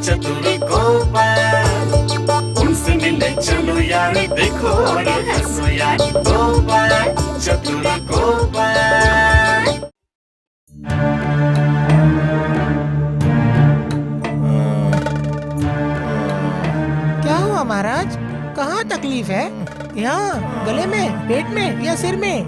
चतुर गोपाल, उनसे मिलने चलो यार, देखो और हंसो यार। गोपाल चतुर गोपाल। क्या हुआ महाराज, कहाँ तकलीफ है? यहाँ गले में, पेट में या सिर में?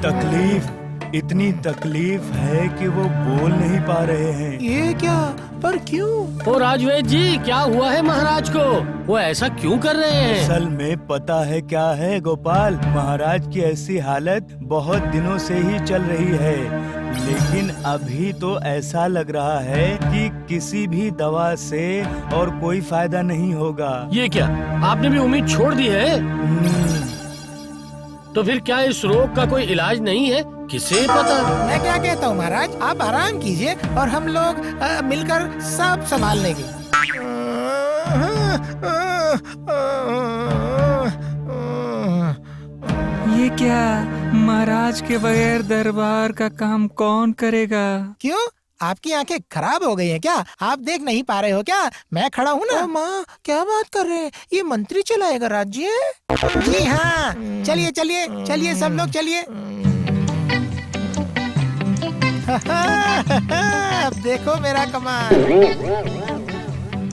तकलीफ, इतनी तकलीफ है कि वो बोल नहीं पा रहे हैं। ये क्या, पर क्यों? ओ राजवेद जी, क्या हुआ है महाराज को? वो ऐसा क्यों कर रहे हैं? असल में पता है क्या है गोपाल, महाराज की ऐसी हालत बहुत दिनों से ही चल रही है, लेकिन अभी तो ऐसा लग रहा है कि किसी भी दवा से और कोई फायदा नहीं होगा। ये क्या, आपने भी उम्मीद छोड़ दी है? तो फिर क्या इस रोग का कोई इलाज नहीं है? किसे पता। मैं क्या कहता हूँ महाराज, आप आराम कीजिए और हम लोग मिलकर सब संभाल लेंगे। ये क्या, महाराज के बगैर दरबार का काम कौन करेगा? क्यों, आपकी आंखें खराब हो गई हैं क्या? आप देख नहीं पा रहे हो क्या? मैं खड़ा हूँ ना। माँ, क्या बात कर रहे हैं? ये मंत्री चलाएगा राज्य? जी हाँ, चलिए चलिए चलिए सब लोग चलिए। अब देखो मेरा कमाल।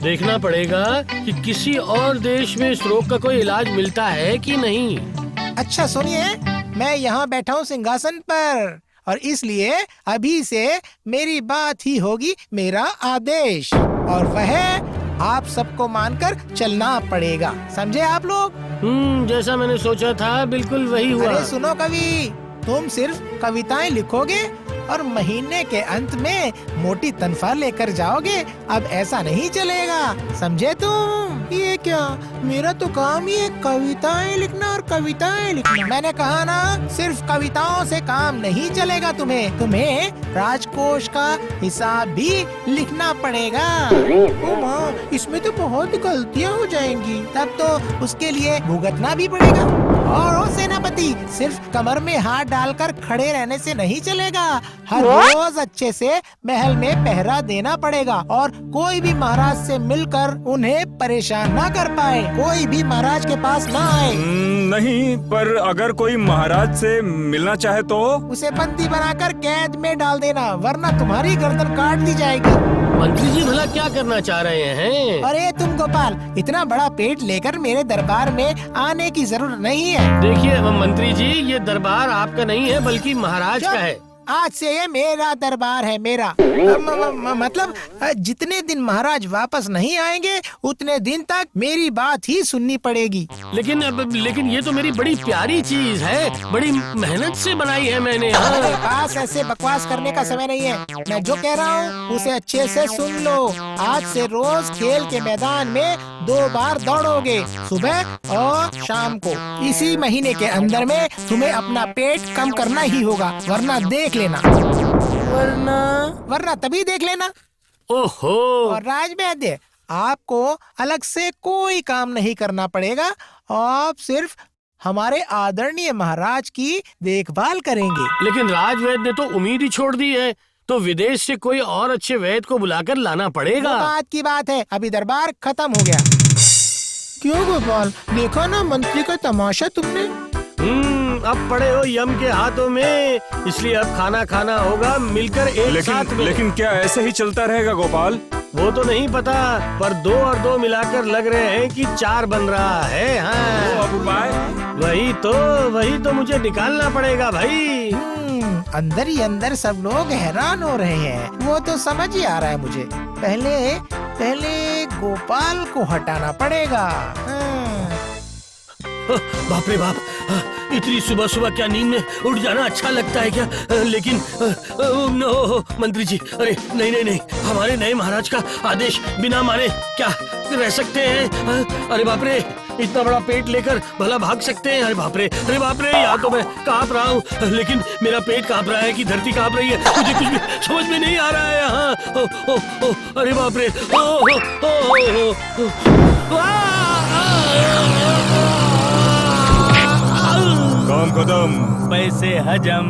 देखना पड़ेगा कि किसी और देश में इस रोग का कोई इलाज मिलता है कि नहीं। अच्छा सुनिए, मैं यहाँ बैठा हूँ सिंहासन पर, और इसलिए अभी से मेरी बात ही होगी मेरा आदेश, और वह आप सबको मानकर चलना पड़ेगा। समझे आप लोग? जैसा मैंने सोचा था बिल्कुल वही हुआ। अरे सुनो कवि, तुम सिर्फ कविताएं लिखोगे और महीने के अंत में मोटी तनख्वाह लेकर जाओगे। अब ऐसा नहीं चलेगा, समझे तुम? ये क्या, मेरा तो काम ही है कविताएं लिखना और कविताएं लिखना। मैंने कहा ना, सिर्फ कविताओं से काम नहीं चलेगा। तुम्हें राजकोष का हिसाब भी लिखना पड़ेगा। ओ माँ, इसमें तो बहुत गलतियाँ हो जाएंगी, तब तो उसके लिए भुगतना भी पड़ेगा। और ओ सेनापति, सिर्फ कमर में हाथ डालकर खड़े रहने से नहीं चलेगा, हर रोज अच्छे से महल में पहरा देना पड़ेगा, और कोई भी महाराज से मिलकर उन्हें परेशान ना कर पाए, कोई भी महाराज के पास ना आए। नहीं, पर अगर कोई महाराज से मिलना चाहे तो? उसे बंदी बनाकर कैद में डाल देना, वरना तुम्हारी गर्दन काट दी जाएगी। मंत्री जी भला क्या करना चाह रहे हैं? अरे तुम गोपाल, इतना बड़ा पेट लेकर मेरे दरबार में आने की जरूरत नहीं है। देखिए मंत्री जी, ये दरबार आपका नहीं है बल्कि महाराज का है। आज से ये मेरा दरबार है, मेरा। मतलब जितने दिन महाराज वापस नहीं आएंगे उतने दिन तक मेरी बात ही सुननी पड़ेगी। लेकिन ये तो मेरी बड़ी प्यारी चीज है, बड़ी मेहनत से बनाई है मैंने। मेरे पास ऐसे बकवास करने का समय नहीं है। मैं जो कह रहा हूँ उसे अच्छे से सुन लो। आज से रोज खेल के मैदान में 2 बार दौड़ोगे, सुबह और शाम को। इसी महीने के अंदर में तुम्हें अपना पेट कम करना ही होगा, वरना देख लेना। वरना तभी देख लेना। ओहो। और राजवैद्य, आपको अलग से कोई काम नहीं करना पड़ेगा, आप सिर्फ हमारे आदरणीय महाराज की देखभाल करेंगे। लेकिन राजवैद्य ने तो उम्मीद ही छोड़ दी है, तो विदेश से कोई और अच्छे वैद्य को बुलाकर लाना पड़ेगा। बात की बात है, अभी दरबार खत्म हो गया। क्यों गोपाल, देखा ना मंत्री का तमाशा तुमने? अब पड़े हो यम के हाथों में, इसलिए अब खाना खाना होगा मिलकर एक साथ में। लेकिन क्या ऐसे ही चलता रहेगा गोपाल? वो तो नहीं पता, पर 2 और 2 मिलाकर लग रहे हैं कि 4 बन रहा है। हाँ, वही तो मुझे निकालना पड़ेगा भाई। अंदर ही अंदर सब लोग हैरान हो रहे हैं, वो तो समझ ही आ रहा है मुझे। पहले गोपाल को हटाना पड़ेगा। बाप रे बाप, इतनी सुबह सुबह क्या नींद में उठ जाना अच्छा लगता है क्या? लेकिन नो मंत्री जी, अरे नहीं, हमारे नए महाराज का आदेश बिना माने क्या रह सकते हैं? अरे बाप रे, इतना बड़ा पेट लेकर भला भाग सकते हैं? अरे बाप रे, यहाँ तो मैं कांप रहा हूँ, लेकिन मेरा पेट कांप रहा है कि धरती कांप रही है, मुझे कुछ भी समझ में नहीं आ रहा है। यहाँ अरे बाप रे, काम खत्म, पैसे हजम।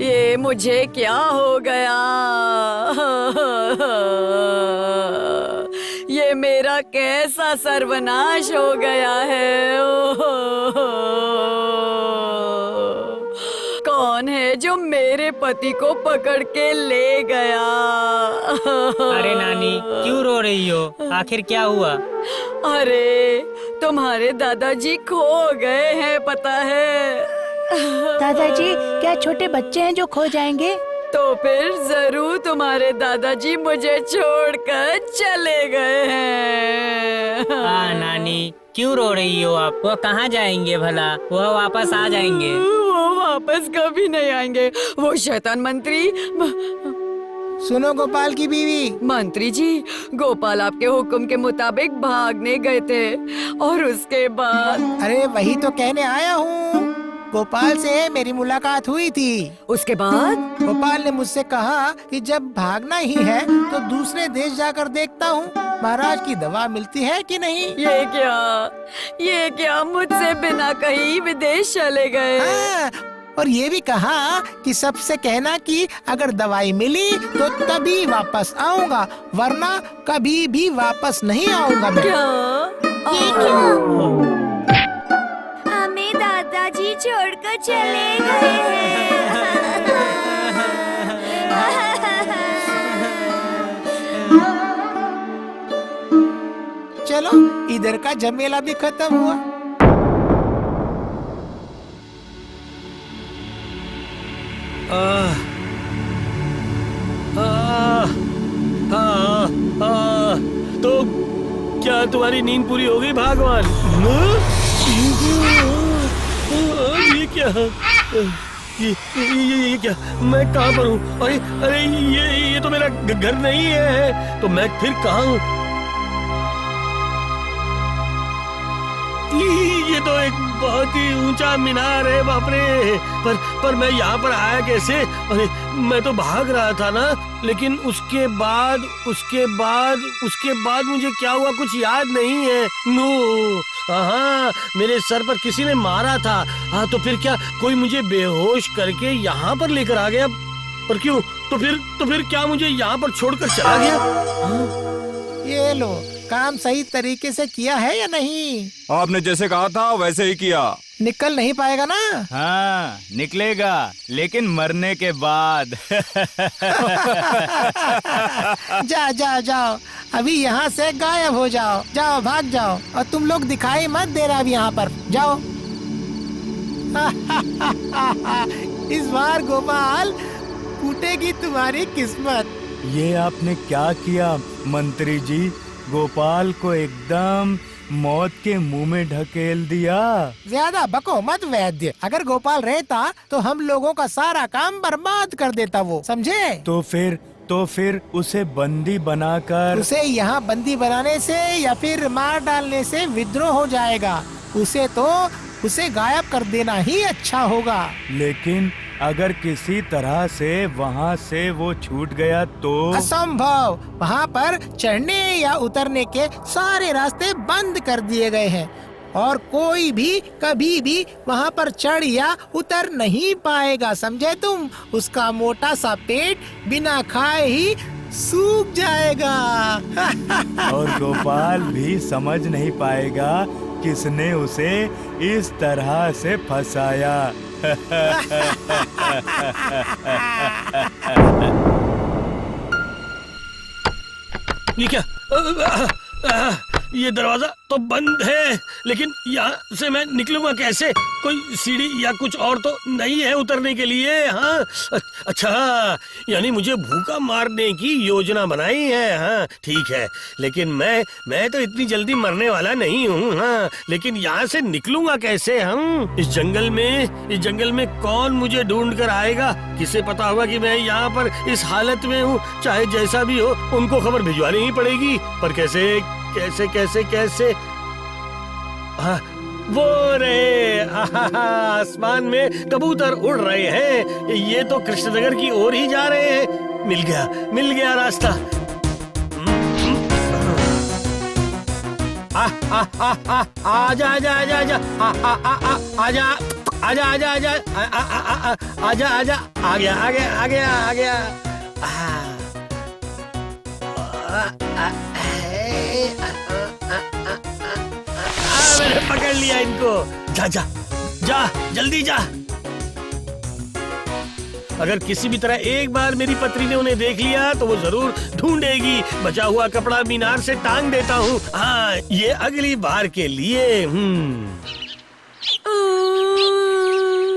ये अरे मुझे क्या हो गया? ये मेरा कैसा सर्वनाश हो गया है? कौन है जो मेरे पति को पकड़ के ले गया? अरे नानी, क्यों रो रही हो? आखिर क्या हुआ? अरे तुम्हारे दादाजी खो गए हैं, पता है? दादाजी, क्या छोटे बच्चे हैं जो खो जाएंगे? तो फिर जरूर तुम्हारे दादाजी मुझे छोड़कर चले गए हैं। हाँ नानी, क्यों रो रही हो आप? वो कहाँ जाएंगे भला? वह वापस आ जाएंगे। वो वापस कभी नहीं आएंगे। वो शैतान मंत्री। सुनो गोपाल की बीवी, मंत्री जी, गोपाल आपके हुक्म के मुताबिक भागने गए थे और उसके बाद अरे वही तो कहने आया हूँ। गोपाल से मेरी मुलाकात हुई थी। उसके बाद गोपाल ने मुझसे कहा कि जब भागना ही है तो दूसरे देश जाकर देखता हूँ महाराज की दवा मिलती है कि नहीं। ये क्या मुझसे बिना कहीं विदेश चले गए? हाँ, और ये भी कहा कि सबसे कहना कि अगर दवाई मिली तो तभी वापस आऊंगा, वरना कभी भी वापस नहीं आऊंगा मैं। ये क्या? हमें दादाजी छोड़कर चले गए हैं। चलो, इधर का झमेला भी खत्म हुआ। तो क्या तुम्हारी नींद पूरी हो गई भगवान? ये क्या? ये क्या? मैं कहाँ पर हूँ? अरे अरे ये तो मेरा घर नहीं है। तो मैं फिर कहाँ हूँ? ये तो एक बहुत ही ऊंचा मीनार है, बाप रे। पर मैं यहाँ पर आया कैसे? अरे मैं तो भाग रहा था ना। लेकिन उसके बाद मुझे क्या हुआ कुछ याद नहीं है। नो, हाँ, मेरे सर पर किसी ने मारा था। हाँ, तो फिर क्या कोई मुझे बेहोश करके यहाँ पर लेकर आ गया? पर क्यों? तो फिर क्या मुझे यहाँ पर छोड़कर चला गया? ये लो, काम सही तरीके से किया है या नहीं? आपने जैसे कहा था वैसे ही किया। निकल नहीं पाएगा ना? हाँ, निकलेगा, लेकिन मरने के बाद। जाओ, अभी यहाँ से गायब हो जाओ। जाओ, भाग जाओ, और तुम लोग दिखाई मत देना अब यहाँ पर। जाओ। इस बार गोपाल फूटेगी तुम्हारी किस्मत। ये आपने क्या किया मंत्री जी? गोपाल को एकदम मौत के मुंह में ढकेल दिया। ज्यादा बको मत वैद्य। अगर गोपाल रहता तो हम लोगों का सारा काम बर्बाद कर देता वो, समझे? तो फिर उसे बंदी बनाकर उसे यहाँ बंदी बनाने से या फिर मार डालने से विद्रोह हो जाएगा। उसे गायब कर देना ही अच्छा होगा। लेकिन अगर किसी तरह से वहाँ से वो छूट गया तो? असंभव। वहाँ पर चढ़ने या उतरने के सारे रास्ते बंद कर दिए गए हैं और कोई भी कभी भी वहाँ पर चढ़ या उतर नहीं पाएगा, समझे तुम? उसका मोटा सा पेट बिना खाए ही सूख जाएगा। और गोपाल भी समझ नहीं पाएगा किसने उसे इस तरह से फंसाया। ये क्या? ये दरवाजा तो बंद है, लेकिन यहाँ से मैं निकलूंगा कैसे? कोई सीढ़ी या कुछ और तो नहीं है उतरने के लिए? हाँ, अच्छा, यानी मुझे भूखा मारने की योजना बनाई है। हाँ ठीक है, लेकिन मैं तो इतनी जल्दी मरने वाला नहीं हूँ। हाँ, लेकिन यहाँ से निकलूंगा कैसे? हम इस जंगल में कौन मुझे ढूंढ कर आएगा? किसे पता होगा कि मैं यहाँ पर इस हालत में हूँ? चाहे जैसा भी हो, उनको खबर भिजवानी ही पड़ेगी। पर कैसे? हाँ, वो रे, आसमान में कबूतर उड़ रहे हैं। ये तो कृष्णनगर की ओर ही जा रहे हैं। मिल गया रास्ता। आजा आजा आजा आजा आजा आजा आ गया आ गया आ गया आ गया मैंने पकड़ लिया इनको। जा जा जा जल्दी जा। अगर किसी भी तरह एक बार मेरी पत्री ने उन्हें देख लिया तो वो जरूर ढूंढेगी। बचा हुआ कपड़ा मीनार से टांग देता हूँ। हाँ, ये अगली बार के लिए।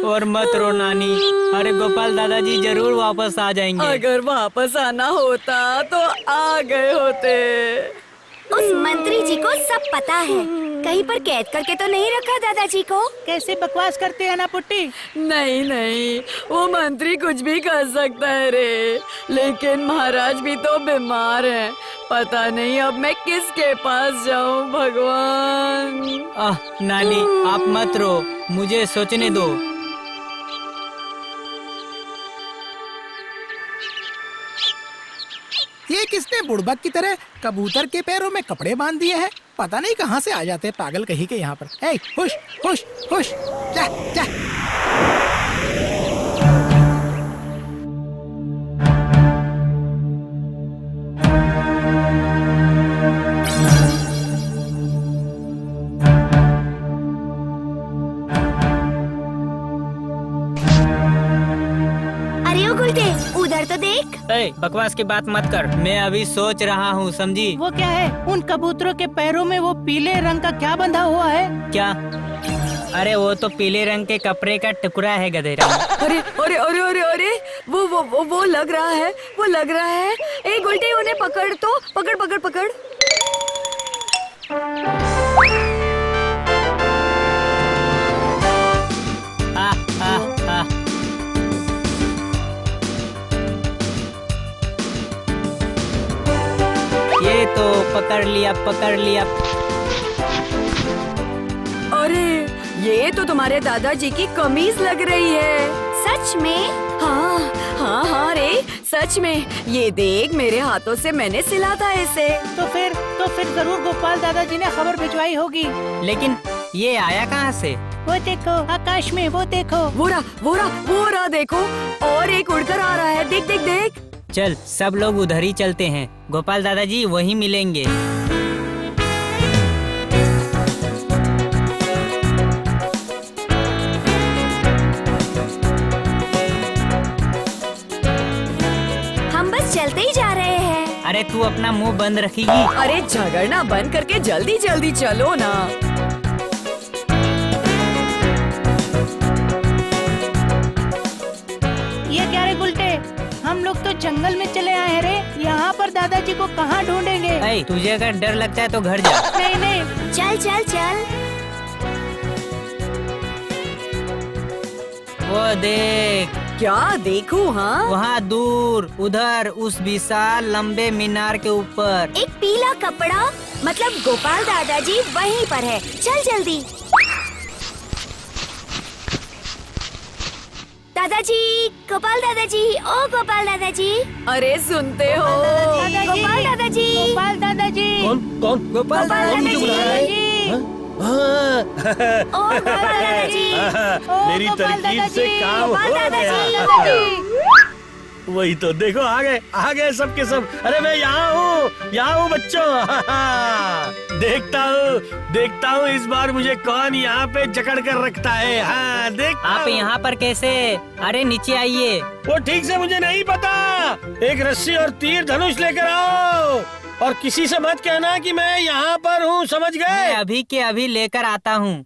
और मत रो नानी, अरे गोपाल दादाजी जरूर वापस आ जाएंगे। अगर वापस आना होता तो आ गए होते। उस मंत्री जी को सब पता है, कहीं पर कैद करके तो नहीं रखा दादाजी को। कैसे बकवास करते हैं ना पुट्टी। नहीं नहीं, वो मंत्री कुछ भी कर सकता है रे, लेकिन महाराज भी तो बीमार हैं। पता नहीं अब मैं किसके पास जाऊं भगवान। नानी आप मत रो, मुझे सोचने दो। ये किसने बुड़बक की तरह कबूतर के पैरों में कपड़े बांध दिए हैं? पता नहीं कहाँ से आ जाते हैं पागल कहीं के यहाँ पर। ए, हुश हुश हुश, जा जा। अरे ओ गुलटे, उधर तो देख। बकवास की बात मत कर, मैं अभी सोच रहा हूँ, समझी? वो क्या है? उन कबूतरों के पैरों में वो पीले रंग का क्या बंधा हुआ है? क्या? अरे वो तो पीले रंग के कपड़े का टुकड़ा है गधेरा। अरे अरे अरे अरे अरे, वो लग रहा है, वो लग रहा है। ए गुलटे, उन्हें पकड़ तो, पकड़ पकड़ पकड़। आ, आ, आ। ये तो पकड़ लिया पकड़ लिया। अरे ये तो तुम्हारे दादाजी की कमीज लग रही है। सच में? हाँ हाँ हाँ रे, सच में। ये देख, मेरे हाथों से मैंने सिला था इसे। तो फिर जरूर गोपाल दादाजी ने खबर भिजवाई होगी। लेकिन ये आया कहाँ से? वो देखो आकाश में, वो देखो। वो रहा देखो, और एक उड़कर आ रहा है। देख देख देख। चल सब लोग उधर ही चलते हैं, गोपाल दादाजी वहीं मिलेंगे। हम बस चलते ही जा रहे हैं। अरे तू अपना मुंह बंद रखेगी? अरे झगड़ना बंद करके जल्दी जल्दी चलो ना। ये क्या रे गुलटे, हम लोग तो जंगल में चले आए हैं रे। यहाँ पर दादाजी को कहाँ ढूंढेंगे? तुझे अगर डर लगता है तो घर जा। नहीं नहीं, चल चल चल। वो देख। क्या देखूं? हाँ, वहाँ दूर उधर उस विशाल लंबे मीनार के ऊपर एक पीला कपड़ा, मतलब गोपाल दादाजी वहीं पर है। चल जल्दी। दादाजी, गोपाल दादाजी, ओ गोपाल दादाजी। अरे सुनते हो? गोपाल दादाजी, गोपाल दादाजी। कौन कौन? गोपाल मुझे बुला रहा है? ओ गोपाल दादाजी। मेरी तरकीब से काम हो गोपाल दादाजी, गया। दादाजी। वही तो देखो, आ गए सब के सब। अरे मैं यहाँ हूँ बच्चों। देखता हूँ इस बार मुझे कौन यहाँ पे जकड़ कर रखता है। हाँ, देखता आप हूँ। यहाँ पर कैसे? अरे नीचे आइए। वो ठीक से मुझे नहीं पता। एक रस्सी और तीर धनुष लेकर आओ, और किसी से मत कहना कि मैं यहाँ पर हूँ, समझ मैं गए? अभी के अभी लेकर आता हूँ।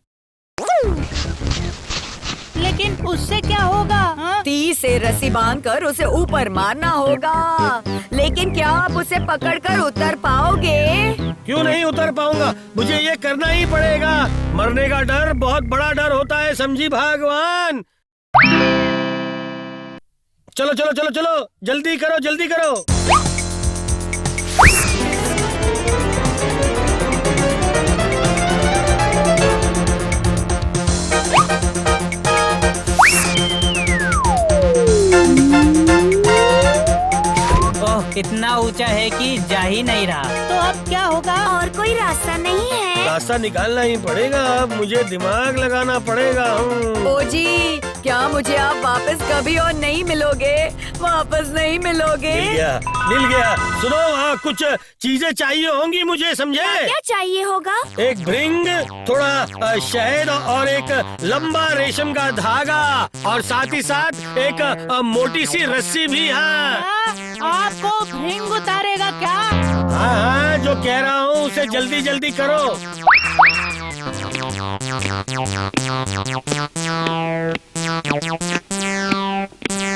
लेकिन उससे क्या होगा? हाँ? 30 से रस्सी बांधकर उसे ऊपर मारना होगा। लेकिन क्या आप उसे पकड़कर उतर पाओगे? क्यों नहीं उतर पाऊंगा, मुझे ये करना ही पड़ेगा। मरने का डर बहुत बड़ा डर होता है, समझी भगवान। चलो चलो चलो चलो, जल्दी करो जल्दी करो। इतना ऊंचा है कि जा ही नहीं रहा। तो अब क्या होगा? और कोई रास्ता नहीं है। रास्ता निकालना ही पड़ेगा, अब मुझे दिमाग लगाना पड़ेगा। ओ जी, क्या मुझे आप वापस कभी और नहीं मिलोगे? वापस नहीं मिलोगे? मिल गया। सुनो, वहाँ कुछ चीजें चाहिए होंगी मुझे, समझे? क्या चाहिए होगा? एक भृंग, थोड़ा शहद और एक लंबा रेशम का धागा और साथ ही साथ एक मोटी सी रस्सी भी है। आपको भृंग उतारेगा क्या? हाँ हाँ, जो कह रहा हूँ उसे जल्दी जल्दी करो।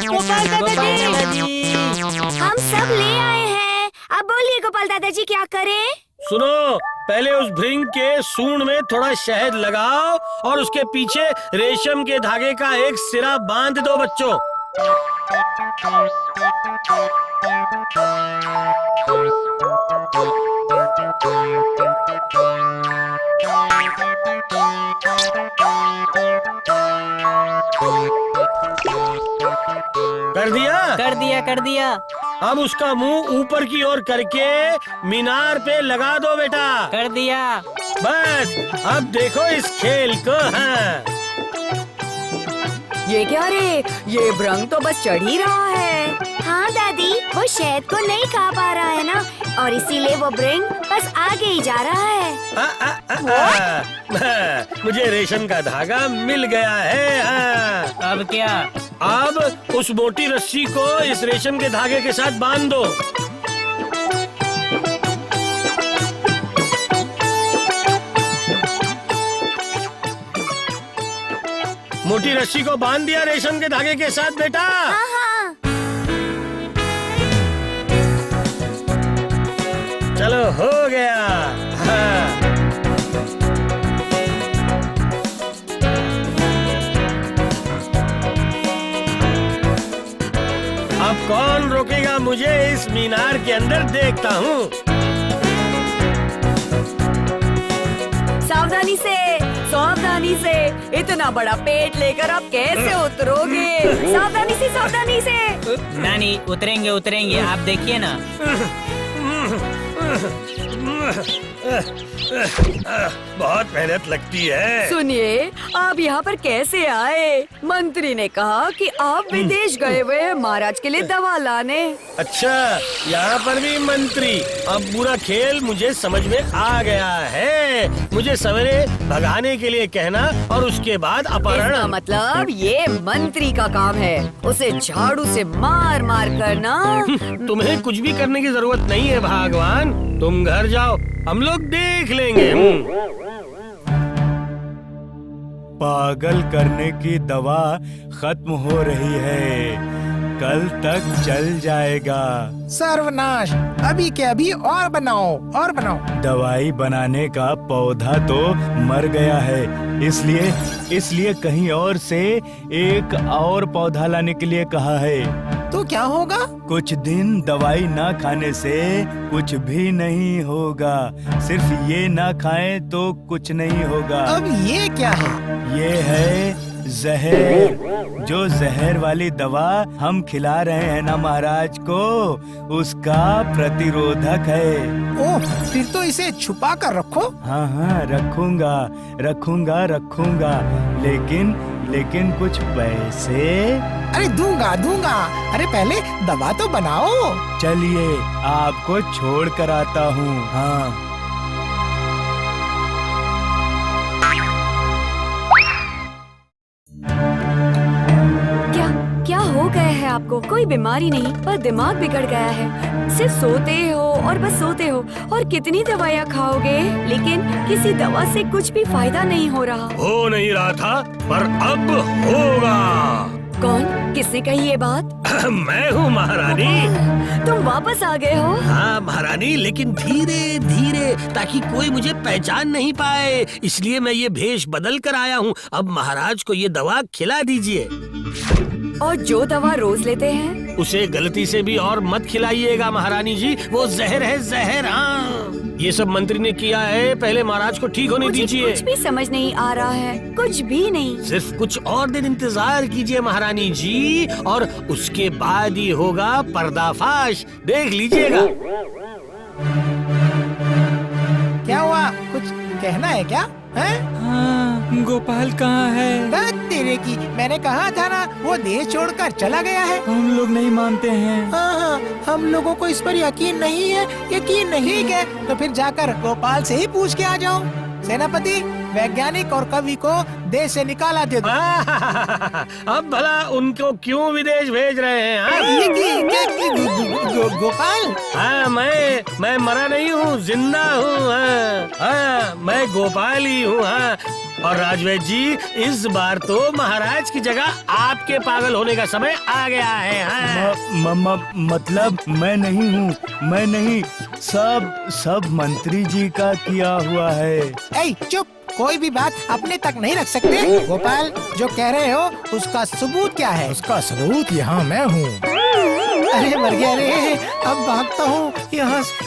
गोपाल दादाजी, हम सब ले आए हैं। अब बोलिए गोपाल दादाजी क्या करें? सुनो, पहले उस भृंग के सूंड में थोड़ा शहद लगाओ और उसके पीछे रेशम के धागे का एक सिरा बांध दो बच्चों। कर दिया? कर दिया कर दिया। अब उसका मुंह ऊपर की ओर करके मीनार पे लगा दो बेटा। कर दिया। बस अब देखो इस खेल को। हाँ, ये क्या रे? ये भृंग तो बस चढ़ ही रहा है। हाँ दादी, वो शहद को नहीं खा पा रहा है ना, और इसीलिए वो भृंग बस आगे ही जा रहा है। मुझे रेशम का धागा मिल गया है। हाँ। अब क्या? अब उस मोटी रस्सी को इस रेशम के धागे के साथ बांध दो। मोटी रस्सी को बांध दिया रेशम के धागे के साथ बेटा। हाँ हाँ। चलो हो गया। हाँ। अब कौन रोकेगा मुझे इस मीनार के अंदर, देखता हूँ। सावधानी से, सावधानी से। इतना बड़ा पेट लेकर आप कैसे उतरोगे? सावधानी से, सावधानी से। नानी, उतरेंगे उतरेंगे, आप देखिए ना। बहुत मेहनत लगती है। सुनिए, आप यहाँ पर कैसे आए? मंत्री ने कहा कि आप विदेश गए हुए हैं महाराज के लिए दवा लाने। अच्छा, यहाँ पर भी मंत्री। अब पूरा खेल मुझे समझ में आ गया है। मुझे सवेरे भगाने के लिए कहना और उसके बाद अपहरण। इसका मतलब ये मंत्री का काम है, उसे झाड़ू से मार मार करना। तुम्हें कुछ भी करने की जरूरत नहीं है भगवान, तुम घर जाओ, हम लोग देख लेंगे। पागल करने की दवा खत्म हो रही है, कल तक चल जाएगा। सर्वनाश, अभी के अभी और बनाओ, और बनाओ। दवाई बनाने का पौधा तो मर गया है, इसलिए कहीं और से एक और पौधा लाने के लिए कहा है। तो क्या होगा? कुछ दिन दवाई ना खाने से कुछ भी नहीं होगा। सिर्फ ये ना खाएं तो कुछ नहीं होगा। अब ये क्या है? ये है जहर। जो जहर वाली दवा हम खिला रहे हैं ना महाराज को, उसका प्रतिरोधक है। ओह, फिर तो इसे छुपा कर रखो। हाँ हाँ, रखूंगा, लेकिन कुछ पैसे। अरे दूंगा। अरे पहले दवा तो बनाओ। चलिए, आपको छोड़ कर आता हूँ। हाँ। क्या हो गया है आपको? कोई बीमारी नहीं, पर दिमाग बिगड़ गया है। सिर्फ सोते हो और बस सोते हो, और कितनी दवाइयाँ खाओगे? लेकिन किसी दवा से कुछ भी फायदा नहीं हो रहा। हो नहीं रहा था, पर अब होगा। कौन? किसने कही ये बात? मैं हूँ महारानी। तुम वापस आ गए हो? हाँ महारानी, लेकिन धीरे धीरे, ताकि कोई मुझे पहचान नहीं पाए, इसलिए मैं ये भेष बदल कर आया हूँ। अब महाराज को ये दवा खिला दीजिए। और जो दवा रोज लेते हैं उसे गलती से भी और मत खिलाइएगा महारानी जी, वो जहर है, जहर। हाँ, ये सब मंत्री ने किया है, पहले महाराज को ठीक होने मुझे दीजिए। कुछ भी समझ नहीं आ रहा है, कुछ भी नहीं। सिर्फ कुछ और दिन इंतजार कीजिए महारानी जी, और उसके बाद ही होगा पर्दाफाश, देख लीजिएगा। क्या हुआ, कुछ कहना है क्या? हैं? हाँ, गोपाल कहाँ है? दैट तेरे की, मैंने कहा था ना वो देश छोड़कर चला गया है। हम लोग नहीं मानते हैं। हाँ, हम लोगों को इस पर यकीन नहीं है, यकीन नहीं। ठीक है, तो फिर जाकर गोपाल से ही पूछ के आ जाओ। सेनापति, वैज्ञानिक और कवि को देश से निकाला दे दो। अब भला उनको क्यों विदेश भेज रहे हैं? हाँ? गोपाल? हाँ, मैं मरा नहीं हूँ, जिंदा हूँ। हाँ, मैं गोपाल ही हूँ। हाँ, और राजवैद्य जी, इस बार तो महाराज की जगह आपके पागल होने का समय आ गया है। हाँ? मतलब मैं नहीं हूँ, मैं नहीं, सब मंत्री जी का किया हुआ है। ऐ चुप, कोई भी बात अपने तक नहीं रख सकते। गोपाल, जो कह रहे हो उसका सबूत क्या है? उसका सबूत यहाँ मैं हूँ। अरे मर गया रे, अब भागता हूँ यहाँ से।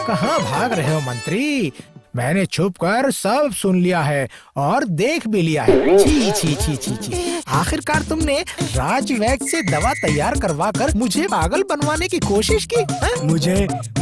कहाँ भाग रहे हो मंत्री? मैंने छुप कर सब सुन लिया है और देख भी लिया है। छी छी छी छी छी। आखिरकार तुमने राजवैद्य से दवा तैयार करवाकर मुझे पागल बनवाने की कोशिश की।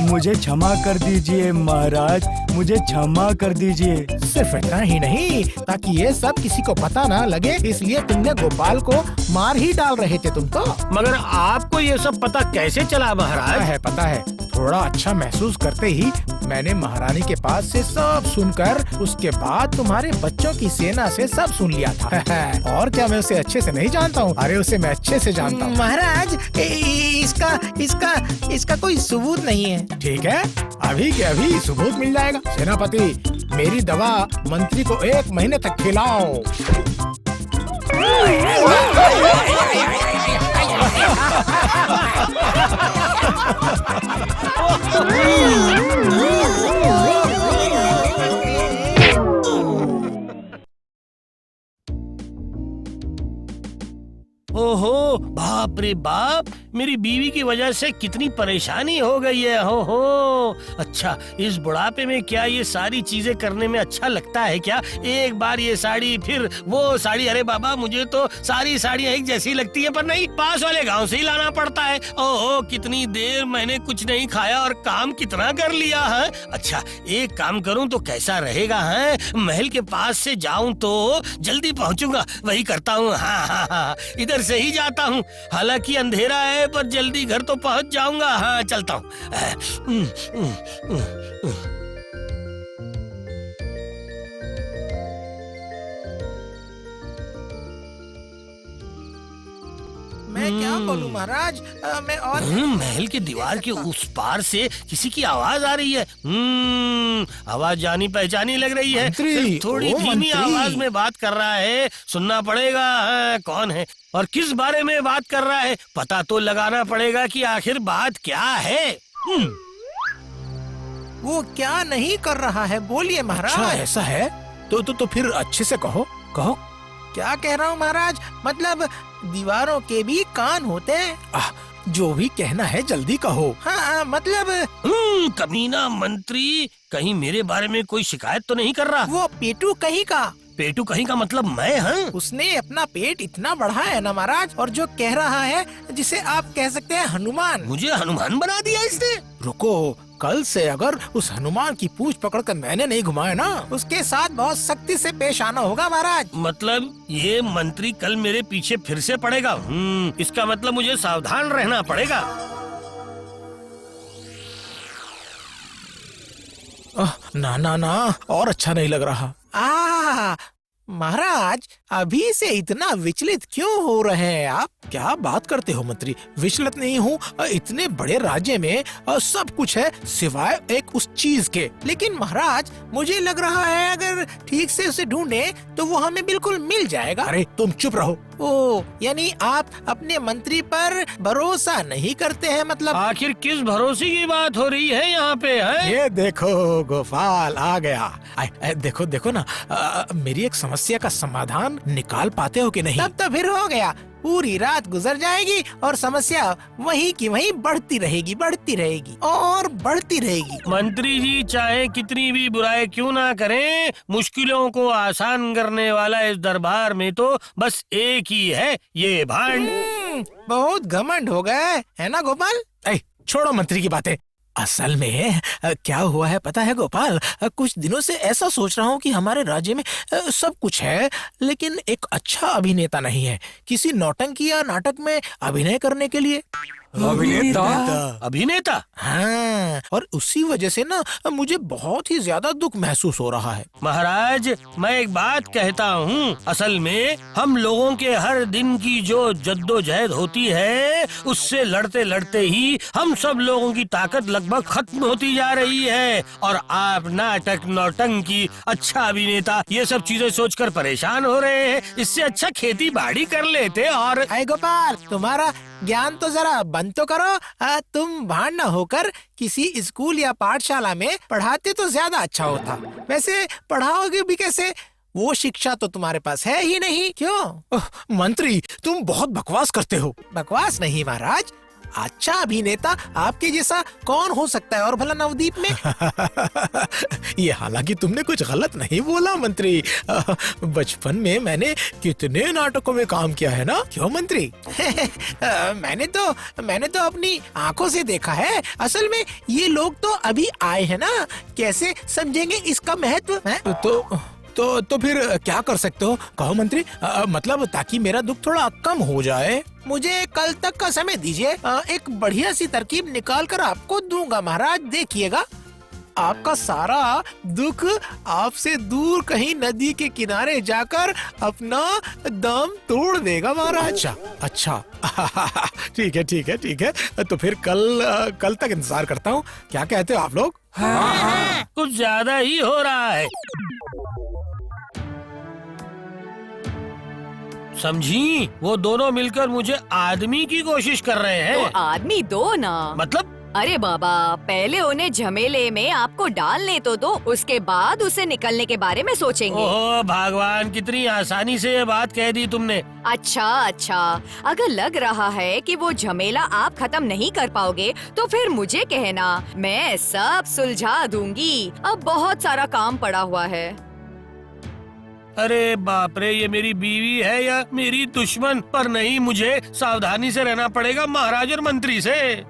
मुझे क्षमा कर दीजिए महाराज, मुझे क्षमा कर दीजिए। सिर्फ इतना ही नहीं, ताकि ये सब किसी को पता ना लगे, इसलिए तुमने गोपाल को मार ही डाल रहे थे तुम तो। मगर आपको ये सब पता कैसे चला महाराज? पता है, थोड़ा अच्छा महसूस करते ही मैंने महारानी के पास से सब सुनकर उसके बाद तुम्हारे बच्चों की सेना से सब सुन लिया था। और क्या मैं उसे अच्छे से नहीं जानता हूँ? अरे उसे मैं अच्छे से जानता हूँ। महाराज, इसका कोई सबूत नहीं है। ठीक है, अभी के अभी सबूत मिल जाएगा। सेनापति, मेरी दवा मंत्री को 1 महीने तक खिलाओ। ओहो, बाप रे बाप, मेरी बीवी की वजह से कितनी परेशानी हो गई है। हो, अच्छा, इस बुढ़ापे में क्या ये सारी चीजें करने में अच्छा लगता है क्या? एक बार ये साड़ी, फिर वो साड़ी। अरे बाबा, मुझे तो सारी साड़ियाँ एक जैसी लगती है, पर नहीं, पास वाले गांव से ही लाना पड़ता है। ओहो, कितनी देर मैंने कुछ नहीं खाया और काम कितना कर लिया है। अच्छा, एक काम करूं तो कैसा रहेगा? है महल के पास से जाऊं तो जल्दी पहुंचूंगा, वही करता हूँ। हाँ, इधर से ही जाता हूँ। हालांकि अंधेरा है, पर जल्दी घर तो पहुंच जाऊंगा। हाँ, चलता हूँ। मैं क्या बोलूं महाराज, मैं और महल के दीवार के उस पार से किसी की आवाज आ रही है। आवाज जानी पहचानी लग रही है। सिर्फ थोड़ी धीमी आवाज में बात कर रहा है, सुनना पड़ेगा। कौन है और किस बारे में बात कर रहा है? पता तो लगाना पड़ेगा कि आखिर बात क्या है। वो क्या नहीं कर रहा है, बोलिए महाराज। अच्छा, ऐसा है तो फिर अच्छे से कहो। क्या कह रहा हूँ महाराज, मतलब दीवारों के भी कान होते हैं। जो भी कहना है जल्दी कहो। हाँ, मतलब कमीना मंत्री कहीं मेरे बारे में कोई शिकायत तो नहीं कर रहा? वो पेटू कहीं का। पेटू कहीं का मतलब मैं? हाँ, उसने अपना पेट इतना बढ़ा है ना महाराज, और जो कह रहा है जिसे आप कह सकते हैं हनुमान। मुझे हनुमान बना दिया इसने। रुको, कल से अगर उस हनुमान की पूंछ पकड़कर मैंने नहीं घुमाया ना, उसके साथ बहुत सख्ती से पेश आना होगा महाराज। मतलब ये मंत्री कल मेरे पीछे फिर से पड़ेगा। इसका मतलब मुझे सावधान रहना पड़ेगा। ना, और अच्छा नहीं लग रहा। महाराज, अभी से इतना विचलित क्यों हो रहे हैं आप? क्या बात करते हो मंत्री, विचलित नहीं हूँ। इतने बड़े राज्य में सब कुछ है सिवाय एक उस चीज के। लेकिन महाराज, मुझे लग रहा है अगर ठीक से उसे ढूंढे तो वो हमें बिल्कुल मिल जाएगा। अरे तुम चुप रहो, ओ, यानी आप अपने मंत्री पर भरोसा नहीं करते हैं मतलब? आखिर किस भरोसे की बात हो रही है यहाँ पे है? ये देखो गोपाल आ गया। देखो देखो ना, मेरी एक समस्या का समाधान निकाल पाते हो कि नहीं? तब तो फिर हो गया, पूरी रात गुजर जाएगी और समस्या वही की वही बढ़ती रहेगी और बढ़ती रहेगी। मंत्री जी चाहे कितनी भी बुराई क्यों ना करें, मुश्किलों को आसान करने वाला इस दरबार में तो बस एक ही है, ये भांड। बहुत घमंड हो गए है ना गोपाल? छोड़ो मंत्री की बातें। असल में क्या हुआ है पता है गोपाल? कुछ दिनों से ऐसा सोच रहा हूँ कि हमारे राज्य में सब कुछ है, लेकिन एक अच्छा अभिनेता नहीं है किसी नौटंकी या नाटक में अभिनय करने के लिए। अभिनेता? हाँ, और उसी वजह से ना मुझे बहुत ही ज्यादा दुख महसूस हो रहा है। महाराज, मैं एक बात कहता हूँ, असल में हम लोगों के हर दिन की जो जद्दोजहद होती है, उससे लड़ते लड़ते ही हम सब लोगों की ताकत लगभग खत्म होती जा रही है। और आप नाटक, नौटंकी, अच्छा अभिनेता, ये सब चीजें सोचकर परेशान हो रहे हैं। इससे अच्छा खेती बाड़ी कर लेते। और गोपाल, तुम्हारा ज्ञान तो जरा बंद तो करो। तुम भांड न होकर किसी स्कूल या पाठशाला में पढ़ाते तो ज्यादा अच्छा होता। वैसे पढ़ाओगे भी कैसे? वो शिक्षा तो तुम्हारे पास है ही नहीं। क्यों? मंत्री, तुम बहुत बकवास करते हो। बकवास नहीं महाराज, अच्छा अभिनेता आपके जैसा कौन हो सकता है और भला नवदीप में? ये हालांकि तुमने कुछ गलत नहीं बोला मंत्री। बचपन में मैंने कितने नाटकों में काम किया है ना। क्यों मंत्री? मैंने तो अपनी आंखों से देखा है। असल में ये लोग तो अभी आए हैं ना, कैसे समझेंगे इसका महत्व? तो फिर क्या कर सकते हो कहो मंत्री? मतलब ताकि मेरा दुख थोड़ा कम हो जाए। मुझे कल तक का समय दीजिए, एक बढ़िया सी तरकीब निकाल कर आपको दूंगा महाराज। देखिएगा, आपका सारा दुख आपसे दूर कहीं नदी के किनारे जाकर अपना दम तोड़ देगा महाराज। अच्छा ठीक है। तो फिर कल तक इंतजार करता हूँ। क्या कहते हो आप लोग? हाँ। कुछ ज्यादा ही हो रहा है। समझी? वो दोनों मिलकर मुझे आदमी की कोशिश कर रहे हैं। तो आदमी दो ना। मतलब? अरे बाबा, पहले उन्हें झमेले में आपको डालने तो दो, उसके बाद उसे निकलने के बारे में सोचेंगे। ओह भगवान, कितनी आसानी से ये बात कह दी तुमने। अच्छा, अगर लग रहा है कि वो झमेला आप खत्म नहीं कर पाओगे तो फिर मुझे कहना, मैं सब सुलझा दूंगी। अब बहुत सारा काम पड़ा हुआ है। अरे बाप रे, ये मेरी बीवी है या मेरी दुश्मन? पर नहीं, मुझे सावधानी से रहना पड़ेगा महाराज और मंत्री से।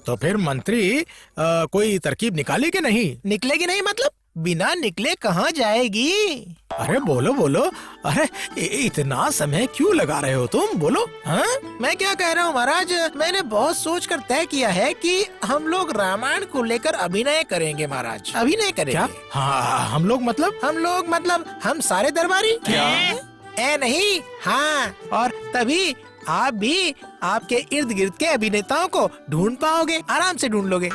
तो फिर मंत्री कोई तरकीब निकालेगी नहीं? निकलेगी नहीं मतलब? बिना निकले कहाँ जाएगी? अरे बोलो। अरे इतना समय क्यों लगा रहे हो तुम? बोलो। हाँ, मैं क्या कह रहा हूँ महाराज, मैंने बहुत सोच कर तय किया है कि हम लोग रामायण को लेकर अभिनय करेंगे महाराज। अभिनय करेंगे। क्या? हाँ, हम लोग मतलब हम सारे दरबारी। क्या? नहीं, हाँ, और तभी आप भी आपके इर्द गिर्द के अभिनेताओं को ढूंढ पाओगे, आराम से ढूंढ लोगे।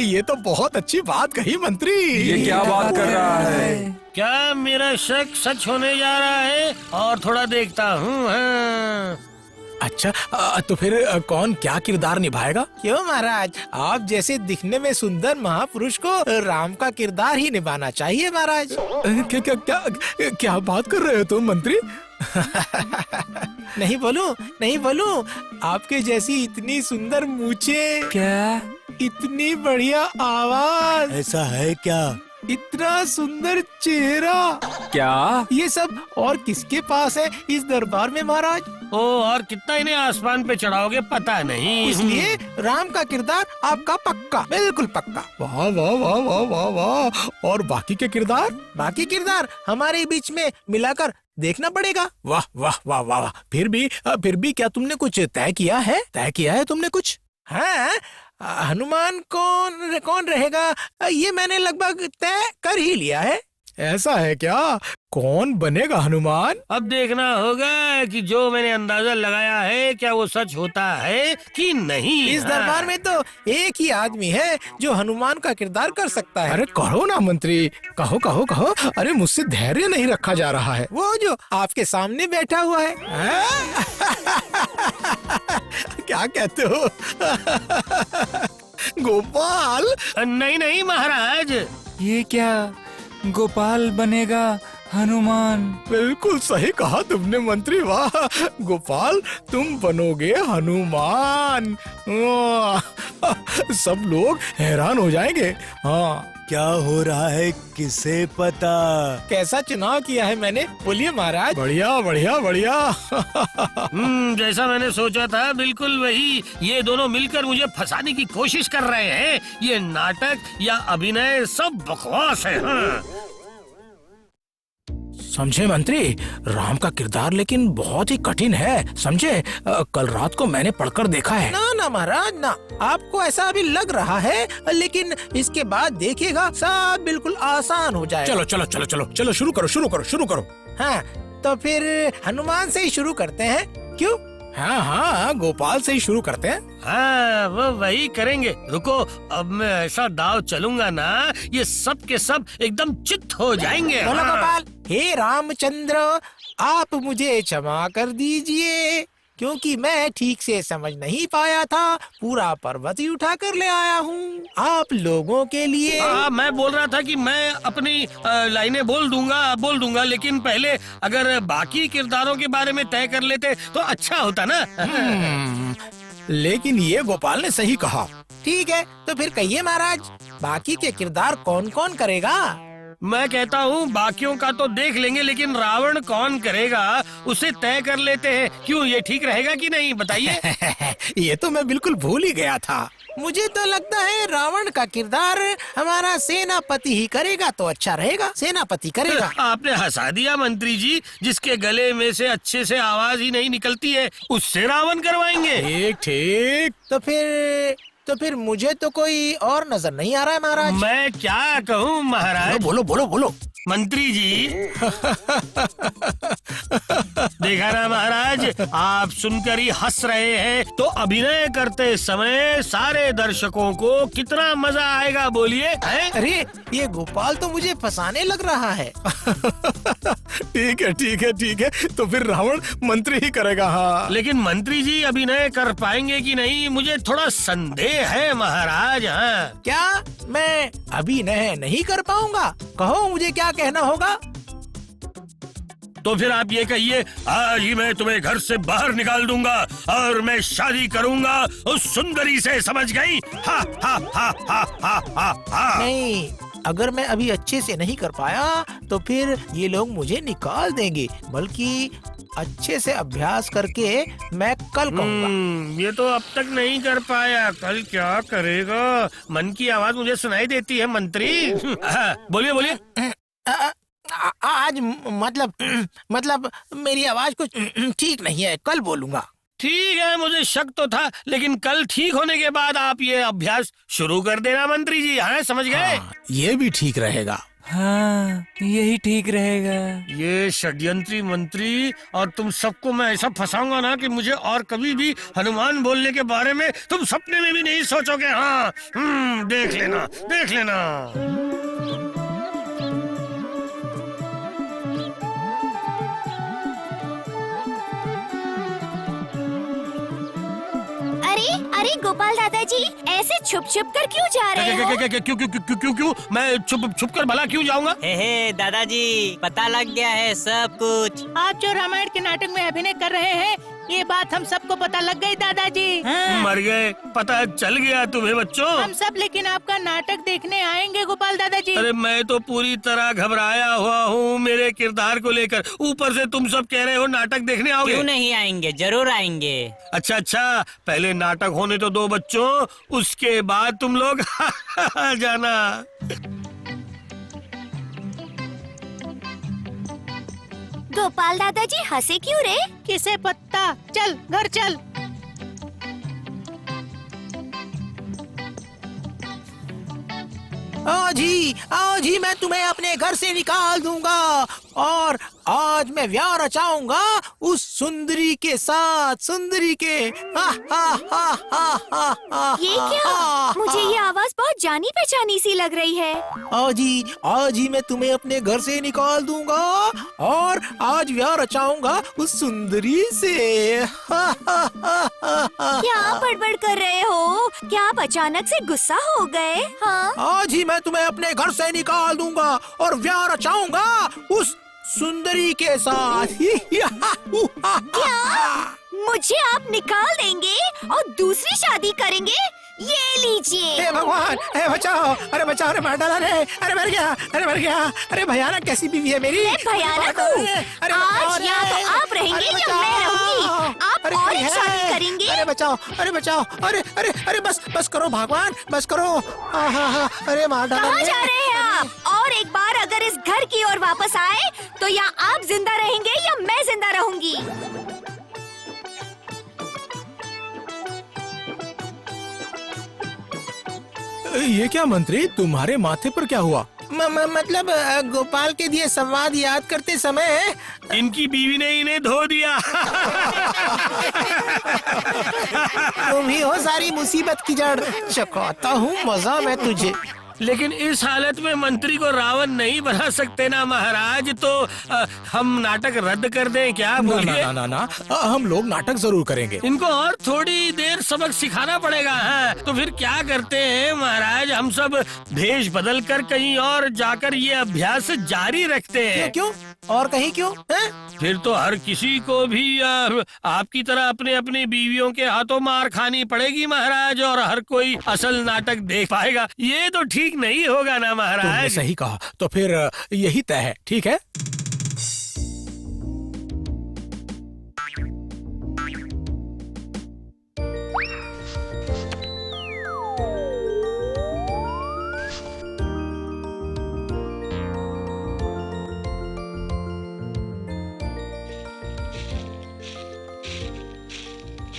ये तो बहुत अच्छी बात कही मंत्री। ये क्या बात कर रहा है? क्या मेरा शक सच होने जा रहा है? और थोड़ा देखता हूँ। हाँ। अच्छा, तो फिर कौन क्या किरदार निभाएगा? क्यों महाराज, आप जैसे दिखने में सुंदर महापुरुष को राम का किरदार ही निभाना चाहिए महाराज। क्या बात कर रहे हो तुम मंत्री? नहीं बोलूं, आपके जैसी इतनी सुंदर मूछे, क्या? इतनी बढ़िया आवाज, ऐसा है क्या? इतना सुंदर चेहरा, क्या ये सब और किसके पास है इस दरबार में महाराज? ओ, और कितना इन्हें आसमान पे चढ़ाओगे पता नहीं। इसलिए राम का किरदार आपका पक्का, बिल्कुल पक्का। वाह वाह वाह वाह वाह वाह। और बाकी किरदार हमारे बीच में मिलाकर देखना पड़ेगा। वाह वाह वाह वाह। फिर भी क्या तुमने कुछ तय किया है तुमने कुछ? हाँ, हनुमान कौन रहेगा ये मैंने लगभग तय कर ही लिया है। ऐसा है क्या? कौन बनेगा हनुमान? अब देखना होगा कि जो मैंने अंदाजा लगाया है क्या वो सच होता है कि नहीं। इस दरबार में तो एक ही आदमी है जो हनुमान का किरदार कर सकता है। अरे कहो ना मंत्री, कहो कहो कहो। अरे मुझसे धैर्य नहीं रखा जा रहा है। वो जो आपके सामने बैठा हुआ है। क्या कहते हो? गोपाल? नहीं नहीं महाराज। ये क्या, गोपाल बनेगा हनुमान? बिल्कुल सही कहा तुमने मंत्री, वाह। गोपाल तुम बनोगे हनुमान। सब लोग हैरान हो जाएंगे। हाँ, क्या हो रहा है किसे पता? कैसा चुनाव किया है मैंने, बोलिए महाराज। बढ़िया बढ़िया बढ़िया। जैसा मैंने सोचा था बिल्कुल वही। ये दोनों मिलकर मुझे फंसाने की कोशिश कर रहे हैं। ये नाटक या अभिनय सब बकवास है। हाँ। समझे मंत्री, राम का किरदार लेकिन बहुत ही कठिन है, समझे। कल रात को मैंने पढ़कर देखा है। ना ना महाराज ना, आपको ऐसा अभी लग रहा है, लेकिन इसके बाद देखिएगा सब बिल्कुल आसान हो जाएगा। चलो चलो चलो चलो चलो, शुरू करो शुरू करो शुरू करो। हाँ, तो फिर हनुमान से ही शुरू करते हैं, क्यों? हाँ हाँ, गोपाल से ही शुरू करते हैं। हाँ, वो वही करेंगे। रुको, अब मैं ऐसा दाव चलूंगा ना, ये सब के सब एकदम चित्त हो जाएंगे। बोलो हाँ। गोपाल, हे रामचंद्र, आप मुझे क्षमा कर दीजिए, क्योंकि मैं ठीक से समझ नहीं पाया था। पूरा पर्वत ही उठा कर ले आया हूँ आप लोगों के लिए। मैं बोल रहा था कि मैं अपनी लाइनें बोल दूंगा, लेकिन पहले अगर बाकी किरदारों के बारे में तय कर लेते तो अच्छा होता ना। लेकिन ये गोपाल ने सही कहा। ठीक है, तो फिर कहिए महाराज, बाकी के किरदार कौन कौन करेगा? मैं कहता हूँ बाकियों का तो देख लेंगे, लेकिन रावण कौन करेगा उसे तय कर लेते हैं। क्यों, ये ठीक रहेगा कि नहीं, बताइए। ये तो मैं बिल्कुल भूल ही गया था। मुझे तो लगता है रावण का किरदार हमारा सेनापति ही करेगा तो अच्छा रहेगा। सेनापति करेगा। आपने हंसा दिया मंत्री जी। जिसके गले में से अच्छे से आवाज ही नहीं निकलती है उससे रावण करवाएंगे। ठीक ठीक, तो फिर मुझे तो कोई और नजर नहीं आ रहा है महाराज। मैं क्या कहूँ महाराज? बोलो बोलो बोलो। मंत्री जी, देखा ना महाराज, आप सुनकर ही हंस रहे हैं, तो अभिनय करते समय सारे दर्शकों को कितना मजा आएगा, बोलिए। अरे ये गोपाल तो मुझे फंसाने लग रहा है। ठीक है ठीक है ठीक है, तो फिर रावण मंत्री ही करेगा। हाँ, लेकिन मंत्री जी अभिनय कर पाएंगे कि नहीं, मुझे थोड़ा संदेह है महाराज। हाँ, क्या मैं अभिनय नहीं कर पाऊंगा? कहो मुझे क्या कहना होगा? तो फिर आप ये कहिए, आज ही मैं तुम्हें घर से बाहर निकाल दूंगा और मैं शादी करूंगा उस सुंदरी से, समझ गई? हा हा हा हा हा हा हा। नहीं, अगर मैं अभी अच्छे से नहीं कर पाया तो फिर ये लोग मुझे निकाल देंगे, बल्कि अच्छे से अभ्यास करके मैं कल कहूँगा। ये तो अब तक नहीं कर पाया, कल क्या करेगा? मन की आवाज मुझे सुनाई देती है मंत्री। बोलिए बोलिए। आज मतलब मेरी आवाज कुछ ठीक नहीं है, कल बोलूंगा। ठीक है, मुझे शक तो था, लेकिन कल ठीक होने के बाद आप ये अभ्यास शुरू कर देना मंत्री जी। हाँ, समझ गए? हाँ, ये भी ठीक रहेगा। हाँ, यही ठीक रहेगा। ये षड्यंत्री मंत्री, और तुम सबको मैं ऐसा फंसाऊंगा ना कि मुझे और कभी भी हनुमान बोलने के बारे में तुम सपने में भी नहीं सोचोगे। हाँ, देख लेना देख लेना। अरे गोपाल दादाजी, ऐसे छुप छुप कर क्यों जा रहे हो? क्यों मैं छुप कर भला क्यों जाऊंगा? हे दादाजी, पता लग गया है सब कुछ। आप जो रामायण के नाटक में अभिनय कर रहे हैं, ये बात हम सबको पता लग गई दादाजी। हाँ। मर गए, पता चल गया तुम्हें बच्चों? हम सब लेकिन आपका नाटक देखने आएंगे गोपाल दादाजी। अरे मैं तो पूरी तरह घबराया हुआ हूँ मेरे किरदार को लेकर, ऊपर से तुम सब कह रहे हो नाटक देखने आओगे। क्यों नहीं आएंगे, जरूर आएंगे। अच्छा, पहले नाटक होने तो दो बच्चों, उसके बाद तुम लोग जाना। गोपाल दादाजी हंसे क्यों रे? किसे पत्ता, चल घर चल। आज ही मैं तुम्हें अपने घर से निकाल दूंगा और आज मैं व्याह रचाऊंगा उस सुंदरी के साथ, सुंदरी के। हा हा हा हा हा हा। ये क्या? मुझे ये आवाज बहुत जानी पहचानी सी लग रही है। आज ही मैं तुम्हें अपने घर से निकाल दूंगा और आज व्याह रचाऊंगा उस सुंदरी से। हा हा हा हा हा। क्या बड़बड़ कर रहे हो? क्या आप अचानक से गुस्सा हो गए? हाँ? आज ही मैं तुम्हें अपने घर से निकाल दूंगा और व्याह रचाऊंगा उस सुंदरी के साथ। क्या? मुझे आप निकाल देंगे और दूसरी शादी करेंगे? ये लीजिए। हे भगवान, हे बचाओ, अरे बचाओ, अरे मार डाला रे, अरे मर गया, अरे मर गया, अरे भयानक कैसी बीवी है मेरी। मैं भयानक हूँ। आज या तो आप रहेंगे या मैं रहूंगी। आप और एक शादी करेंगे? अरे बचाओ, अरे बचाओ, अरे अरे अरे बस करो भगवान, बस करो। अरे मार डाला। कहाँ जा रहे हैं आप? और एक बार अगर इस घर की ओर वापस आए तो या आप जिंदा रहेंगे या मैं जिंदा रहूंगी। ये क्या मंत्री, तुम्हारे माथे पर क्या हुआ? मतलब गोपाल के दिए संवाद याद करते समय इनकी बीवी ने इन्हें धो दिया। तुम ही हो सारी मुसीबत की जड़। चकाता हूँ मजा मैं तुझे। लेकिन इस हालत में मंत्री को रावण नहीं बना सकते ना महाराज, तो हम नाटक रद्द कर दें क्या? ना, हम लोग नाटक जरूर करेंगे। इनको और थोड़ी देर सबक सिखाना पड़ेगा। हाँ, तो फिर क्या करते हैं महाराज, हम सब भेष बदल कर कहीं और जाकर ये अभ्यास जारी रखते हैं। क्यों? और कहीं क्यों? फिर तो हर किसी को भी आपकी तरह अपने अपनी बीवियों के हाथों मार खानी पड़ेगी महाराज, और हर कोई असल नाटक देख पाएगा। ये तो ठीक नहीं होगा ना महाराज। तुमने सही कहा, तो फिर यही तय है। ठीक है।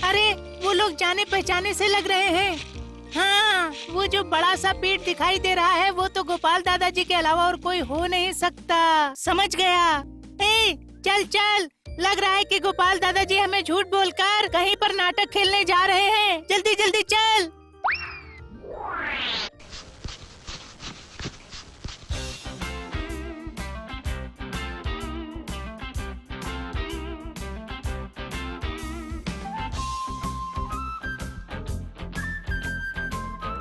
अरे वो लोग जाने पहचाने से लग रहे हैं। हाँ, वो जो बड़ा सा पेड़ दिखाई दे रहा है वो तो गोपाल दादाजी के अलावा और कोई हो नहीं सकता। समझ गया। ए, चल चल, लग रहा है कि गोपाल दादाजी हमें झूठ बोलकर कहीं पर नाटक खेलने जा रहे हैं। जल्दी जल्दी चल।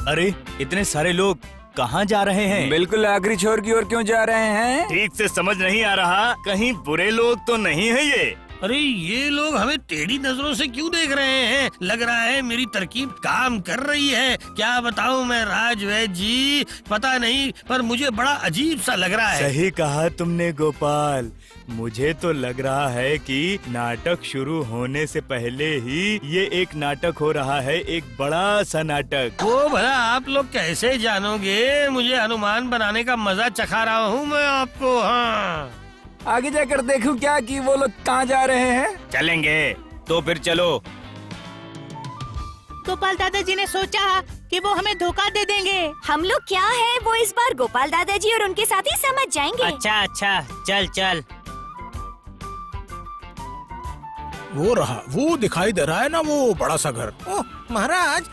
अरे इतने सारे लोग कहाँ जा रहे हैं? बिल्कुल आखिरी छोर की ओर क्यों जा रहे हैं? ठीक से समझ नहीं आ रहा, कहीं बुरे लोग तो नहीं है ये? अरे ये लोग हमें टेढ़ी नजरों से क्यों देख रहे हैं? लग रहा है मेरी तरकीब काम कर रही है। क्या बताऊं मैं राजवैद्य जी, पता नहीं, पर मुझे बड़ा अजीब सा लग रहा है। सही कहा तुमने गोपाल, मुझे तो लग रहा है कि नाटक शुरू होने से पहले ही ये एक नाटक हो रहा है, एक बड़ा सा नाटक। वो भला आप लोग कैसे जानोगे? मुझे अनुमान बनाने का मजा चखा रहा हूँ मैं आपको। हाँ, आगे जाकर देखूं क्या कि वो लोग कहाँ जा रहे हैं। चलेंगे तो फिर चलो। गोपाल दादाजी ने सोचा कि वो हमें धोखा दे देंगे। हम लोग क्या है वो इस बार गोपाल दादाजी और उनके साथी समझ जाएंगे। अच्छा अच्छा, चल चल। वो रहा, वो दिखाई दे रहा है ना, वो बड़ा सा घर। ओह महाराज,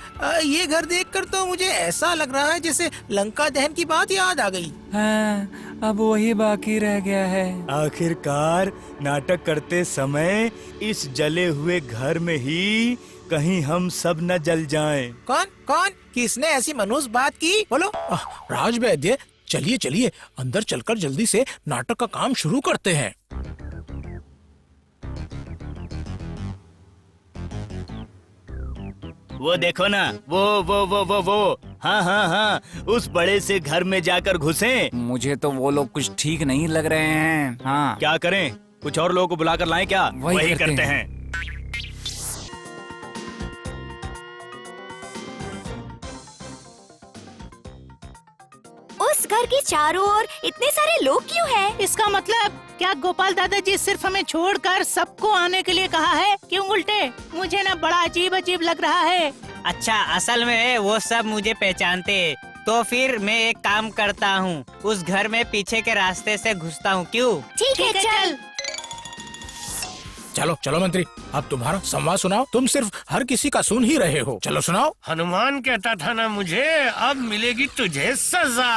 ये घर देखकर तो मुझे ऐसा लग रहा है जैसे लंका दहन की बात याद आ गई। हाँ, अब वही बाकी रह गया है। आखिरकार नाटक करते समय इस जले हुए घर में ही कहीं हम सब न जल जाएं। कौन कौन किसने ऐसी मनहूस बात की? बोलो। राजवैद्य, चलिए चलिए, अंदर चलकर जल्दी से नाटक का काम शुरू करते हैं। वो देखो ना, वो हाँ हाँ हाँ, उस बड़े से घर में जाकर घुसें। मुझे तो वो लोग कुछ ठीक नहीं लग रहे हैं। हाँ, क्या करें, कुछ और लोगों को बुलाकर लाएं क्या? वही करते हैं। उस घर के चारों ओर इतने सारे लोग क्यों हैं? इसका मतलब क्या गोपाल दादाजी सिर्फ हमें छोड़कर सबको आने के लिए कहा है? क्यों उल्टे? मुझे ना बड़ा अजीब अजीब लग रहा है। अच्छा, असल में वो सब मुझे पहचानते, तो फिर मैं एक काम करता हूँ, उस घर में पीछे के रास्ते से घुसता हूँ, क्यों? ठीक है चल। चलो चलो मंत्री, अब तुम्हारा संवाद सुनाओ। तुम सिर्फ हर किसी का सुन ही रहे हो। चलो सुनाओ। हनुमान कहता था ना मुझे, अब मिलेगी तुझे सजा।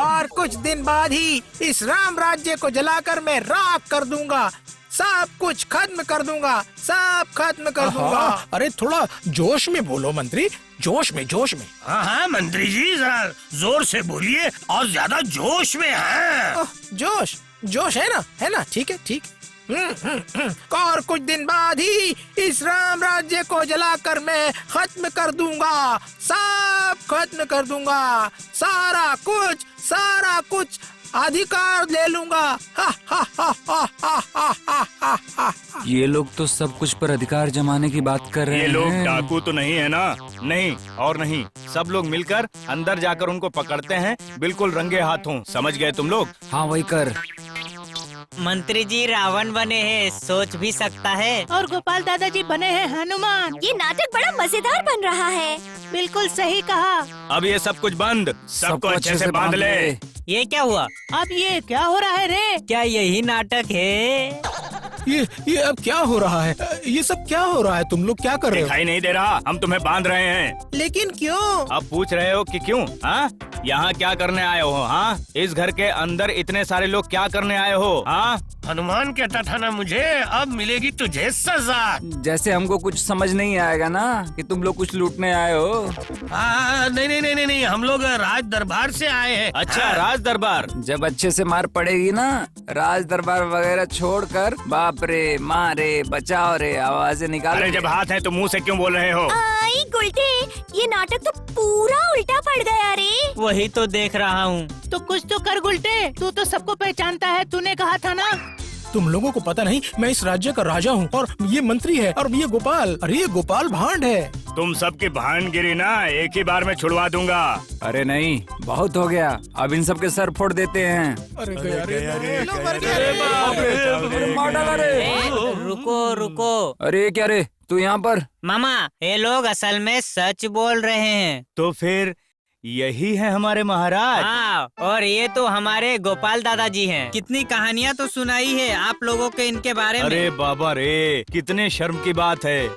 और कुछ दिन बाद ही इस राम राज्य को जलाकर मैं राख कर दूंगा, सब कुछ खत्म कर दूंगा, सब खत्म कर दूंगा। अरे थोड़ा जोश में बोलो मंत्री, जोश में, जोश में। हाँ हाँ मंत्री जी, जरा जोर से बोलिए और ज्यादा जोश में। हाँ जोश, जोश है ना, ठीक है ठीक। और कुछ दिन बाद ही इस राम राज्य को जलाकर मैं खत्म कर दूंगा, सब खत्म कर दूंगा, सारा कुछ अधिकार ले लूंगा। ये लोग तो सब कुछ पर अधिकार जमाने की बात कर रहे हैं। ये लोग डाकू तो नहीं है ना? नहीं और नहीं, सब लोग मिलकर अंदर जाकर उनको पकड़ते हैं, बिल्कुल रंगे हाथों। समझ गए तुम लोग? हाँ वही कर। मंत्री जी रावण बने हैं, सोच भी सकता है। और गोपाल दादाजी बने हैं हनुमान। ये नाटक बड़ा मजेदार बन रहा है। बिल्कुल सही कहा। अब ये सब कुछ बंद, सबको अच्छे से बांध ले। ये क्या हुआ? अब ये क्या हो रहा है रे? क्या यही नाटक है? ये अब क्या हो रहा है? ये सब क्या हो रहा है? तुम लोग क्या कर रहे हो? दिखाई नहीं दे रहा? हम तुम्हें बांध रहे हैं। लेकिन क्यों? अब पूछ रहे हो कि क्यों? हाँ, यहाँ क्या करने आए हो? हाँ, इस घर के अंदर इतने सारे लोग क्या करने आए हो? हाँ, हनुमान कहता था ना मुझे, अब मिलेगी तुझे सजा। जैसे हमको कुछ समझ नहीं आएगा ना कि तुम लोग कुछ लूटने आए हो। नहीं, हम लोग राज दरबार से आए हैं। अच्छा, राज दरबार। जब अच्छे से मार पड़ेगी ना, राज दरबार वगैरह छोड़कर बाप रे, माँ रे, बचाओ रे आवाजें निकालो। अरे जब हाथ है तो मुंह से क्यों बोल रहे हो? आई गुलटे, ये नाटक तो पूरा उल्टा पड़ गया रे। वही तो देख रहा हूँ। तो कुछ तो कर गुलटे, तू तो सबको पहचानता है, तूने कहा था ना। तुम लोगों को पता नहीं, मैं इस राज्य का राजा हूँ और ये मंत्री है और ये गोपाल। अरे ये गोपाल भांड है। तुम सबकी भांडगिरी ना एक ही बार में छुड़वा दूंगा। अरे नहीं, बहुत हो गया, अब इन सब के सर फोड़ देते हैं। अरे रुको। अरे क्या रे, तू यहाँ पर? मामा, ये लोग असल में सच बोल रहे हैं। तो फिर यही है हमारे महाराज। हाँ, और ये तो हमारे गोपाल दादाजी हैं। कितनी कहानियाँ तो सुनाई है आप लोगों के इनके बारे में। अरे बाबा रे, कितने शर्म की बात है।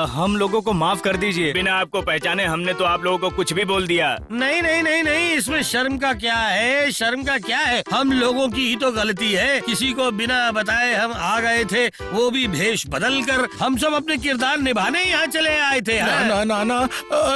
हम लोगों को माफ कर दीजिए। बिना आपको पहचाने हमने तो आप लोगों को कुछ भी बोल दिया। नहीं, इसमें शर्म का क्या है? हम लोगों की ही तो गलती है। किसी को बिना बताए हम आ गए थे, वो भी भेष बदल कर। हम सब अपने किरदार निभाने यहाँ चले आए थे। ना,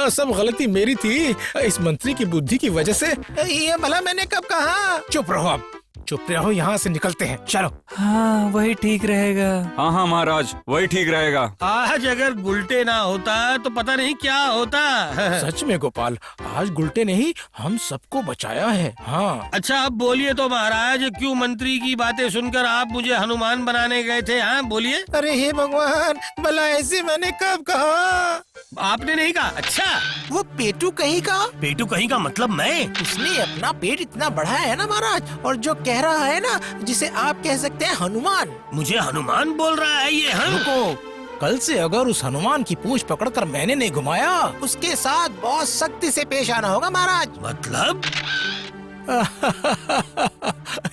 सब गलती मेरी थी, इस मंत्री की बुद्धि की वजह से। ये भला मैंने कब कहा? चुप रहो, अब चुप रहो, यहाँ से निकलते हैं, चलो। हाँ वही ठीक रहेगा। हाँ महाराज, वही ठीक रहेगा। आज अगर गुलटे ना होता तो पता नहीं क्या होता। सच में गोपाल, आज गुलटे ने ही हम सबको बचाया है। हाँ। अच्छा अब बोलिए तो महाराज, क्यों मंत्री की बातें सुनकर आप मुझे हनुमान बनाने गए थे? हाँ बोलिए। अरे हे भगवान, भला ऐसे मैंने कब कहा? आपने नहीं कहा? अच्छा, वो पेटू कहीं का। पेटू कहीं का मतलब मैं? उसने अपना पेट इतना बढ़ाया है ना महाराज, और जो कह रहा है ना, जिसे आप कह सकते हैं हनुमान। मुझे हनुमान बोल रहा है ये? हाँ? रुको, कल से अगर उस हनुमान की पूंछ पकड़कर मैंने नहीं घुमाया, उसके साथ बहुत सख्ती से पेश आना होगा महाराज। मतलब?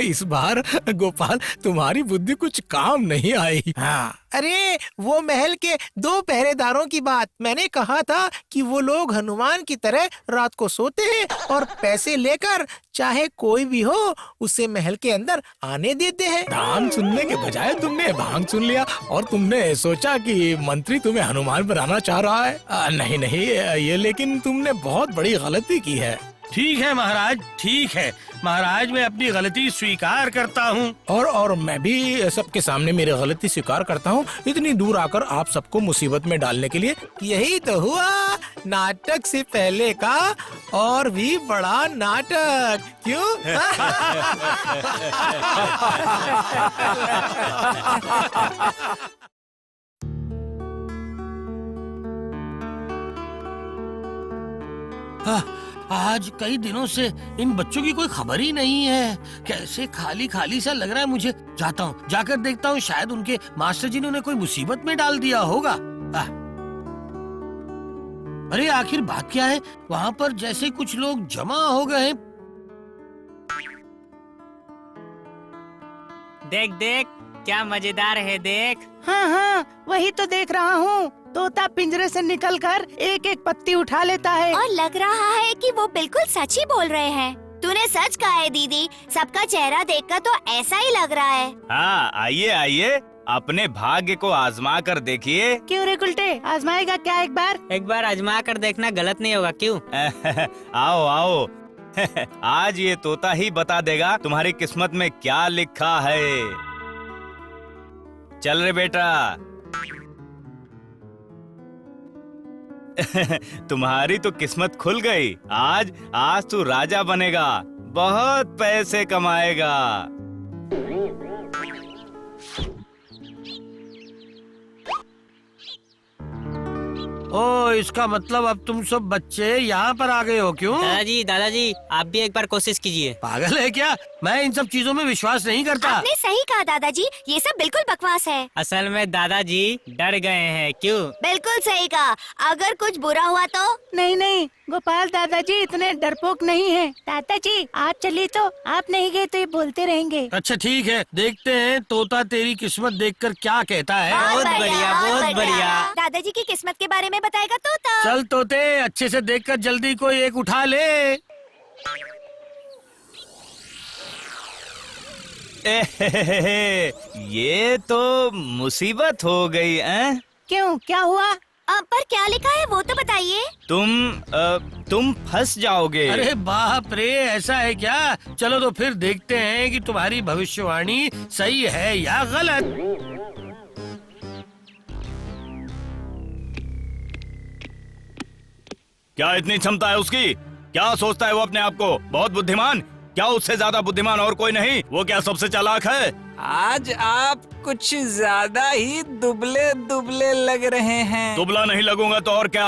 इस बार गोपाल तुम्हारी बुद्धि कुछ काम नहीं आई। हाँ। अरे वो महल के 2 पहरेदारों की बात। मैंने कहा था कि वो लोग हनुमान की तरह रात को सोते हैं और पैसे लेकर चाहे कोई भी हो उसे महल के अंदर आने देते हैं। नाम सुनने के बजाय तुमने भांग सुन लिया और तुमने सोचा कि मंत्री तुम्हें हनुमान बनाना चाह रहा है। नहीं, ये लेकिन तुमने बहुत बड़ी गलती की है। ठीक है महाराज, ठीक है महाराज, मैं अपनी गलती स्वीकार करता हूँ। और मैं भी सबके सामने मेरी गलती स्वीकार करता हूँ, इतनी दूर आकर आप सबको मुसीबत में डालने के लिए। यही तो हुआ नाटक से पहले का और भी बड़ा नाटक, क्यों? आज कई दिनों से इन बच्चों की कोई खबर ही नहीं है। कैसे खाली खाली सा लग रहा है मुझे। जाता हूँ, जाकर देखता हूँ, शायद उनके मास्टर जी ने उन्हें कोई मुसीबत में डाल दिया होगा। अरे आखिर बात क्या है? वहाँ पर जैसे कुछ लोग जमा हो गए हैं। देख देख क्या मजेदार है, देख। हाँ हाँ, वही तो देख रहा हूँ। तोता पिंजरे से निकलकर एक एक पत्ती उठा लेता है। और लग रहा है कि वो बिल्कुल सच ही बोल रहे हैं। तूने सच कहा है दीदी, सबका चेहरा देखकर तो ऐसा ही लग रहा है। हाँ, आइए आइए, अपने भाग्य को आजमा कर देखिए। क्यों रे गुलटे, आजमाएगा क्या एक बार? एक बार आजमा कर देखना गलत नहीं होगा, क्यों? आओ आओ। आज ये तोता ही बता देगा तुम्हारी किस्मत में क्या लिखा है। चल रे बेटा। तुम्हारी तो किस्मत खुल गई। आज तू राजा बनेगा, बहुत पैसे कमाएगा। ओ, इसका मतलब अब तुम सब बच्चे यहाँ पर आ गए हो, क्यों? दादाजी आप भी एक बार कोशिश कीजिए। पागल है क्या? मैं इन सब चीजों में विश्वास नहीं करता। आपने सही कहा दादाजी, ये सब बिल्कुल बकवास है। असल में दादाजी डर गए हैं, क्यों? बिल्कुल सही कहा। अगर कुछ बुरा हुआ तो? नहीं नहीं, गोपाल दादाजी इतने डरपोक नहीं हैं। दादाजी आप चलिए तो, आप नहीं गए तो ये बोलते रहेंगे। अच्छा ठीक है, देखते हैं तोता तेरी किस्मत देखकर क्या कहता है। बहुत बढ़िया, बहुत बढ़िया। दादाजी की किस्मत के बारे में बताएगा तोता। चल तोते, अच्छे से देखकर जल्दी कोई एक उठा ले। ये तो मुसीबत हो गई हैं? क्यों, क्या हुआ? पर क्या लिखा है वो तो बताइए। तुम फंस जाओगे। अरे बाप रे, ऐसा है क्या? चलो तो फिर देखते हैं कि तुम्हारी भविष्यवाणी सही है या गलत। क्या इतनी क्षमता है उसकी? क्या सोचता है वो अपने आप को बहुत बुद्धिमान? क्या उससे ज्यादा बुद्धिमान और कोई नहीं? वो क्या सबसे चालाक है? आज आप कुछ ज्यादा ही दुबले दुबले लग रहे हैं। दुबला नहीं लगूंगा तो और क्या?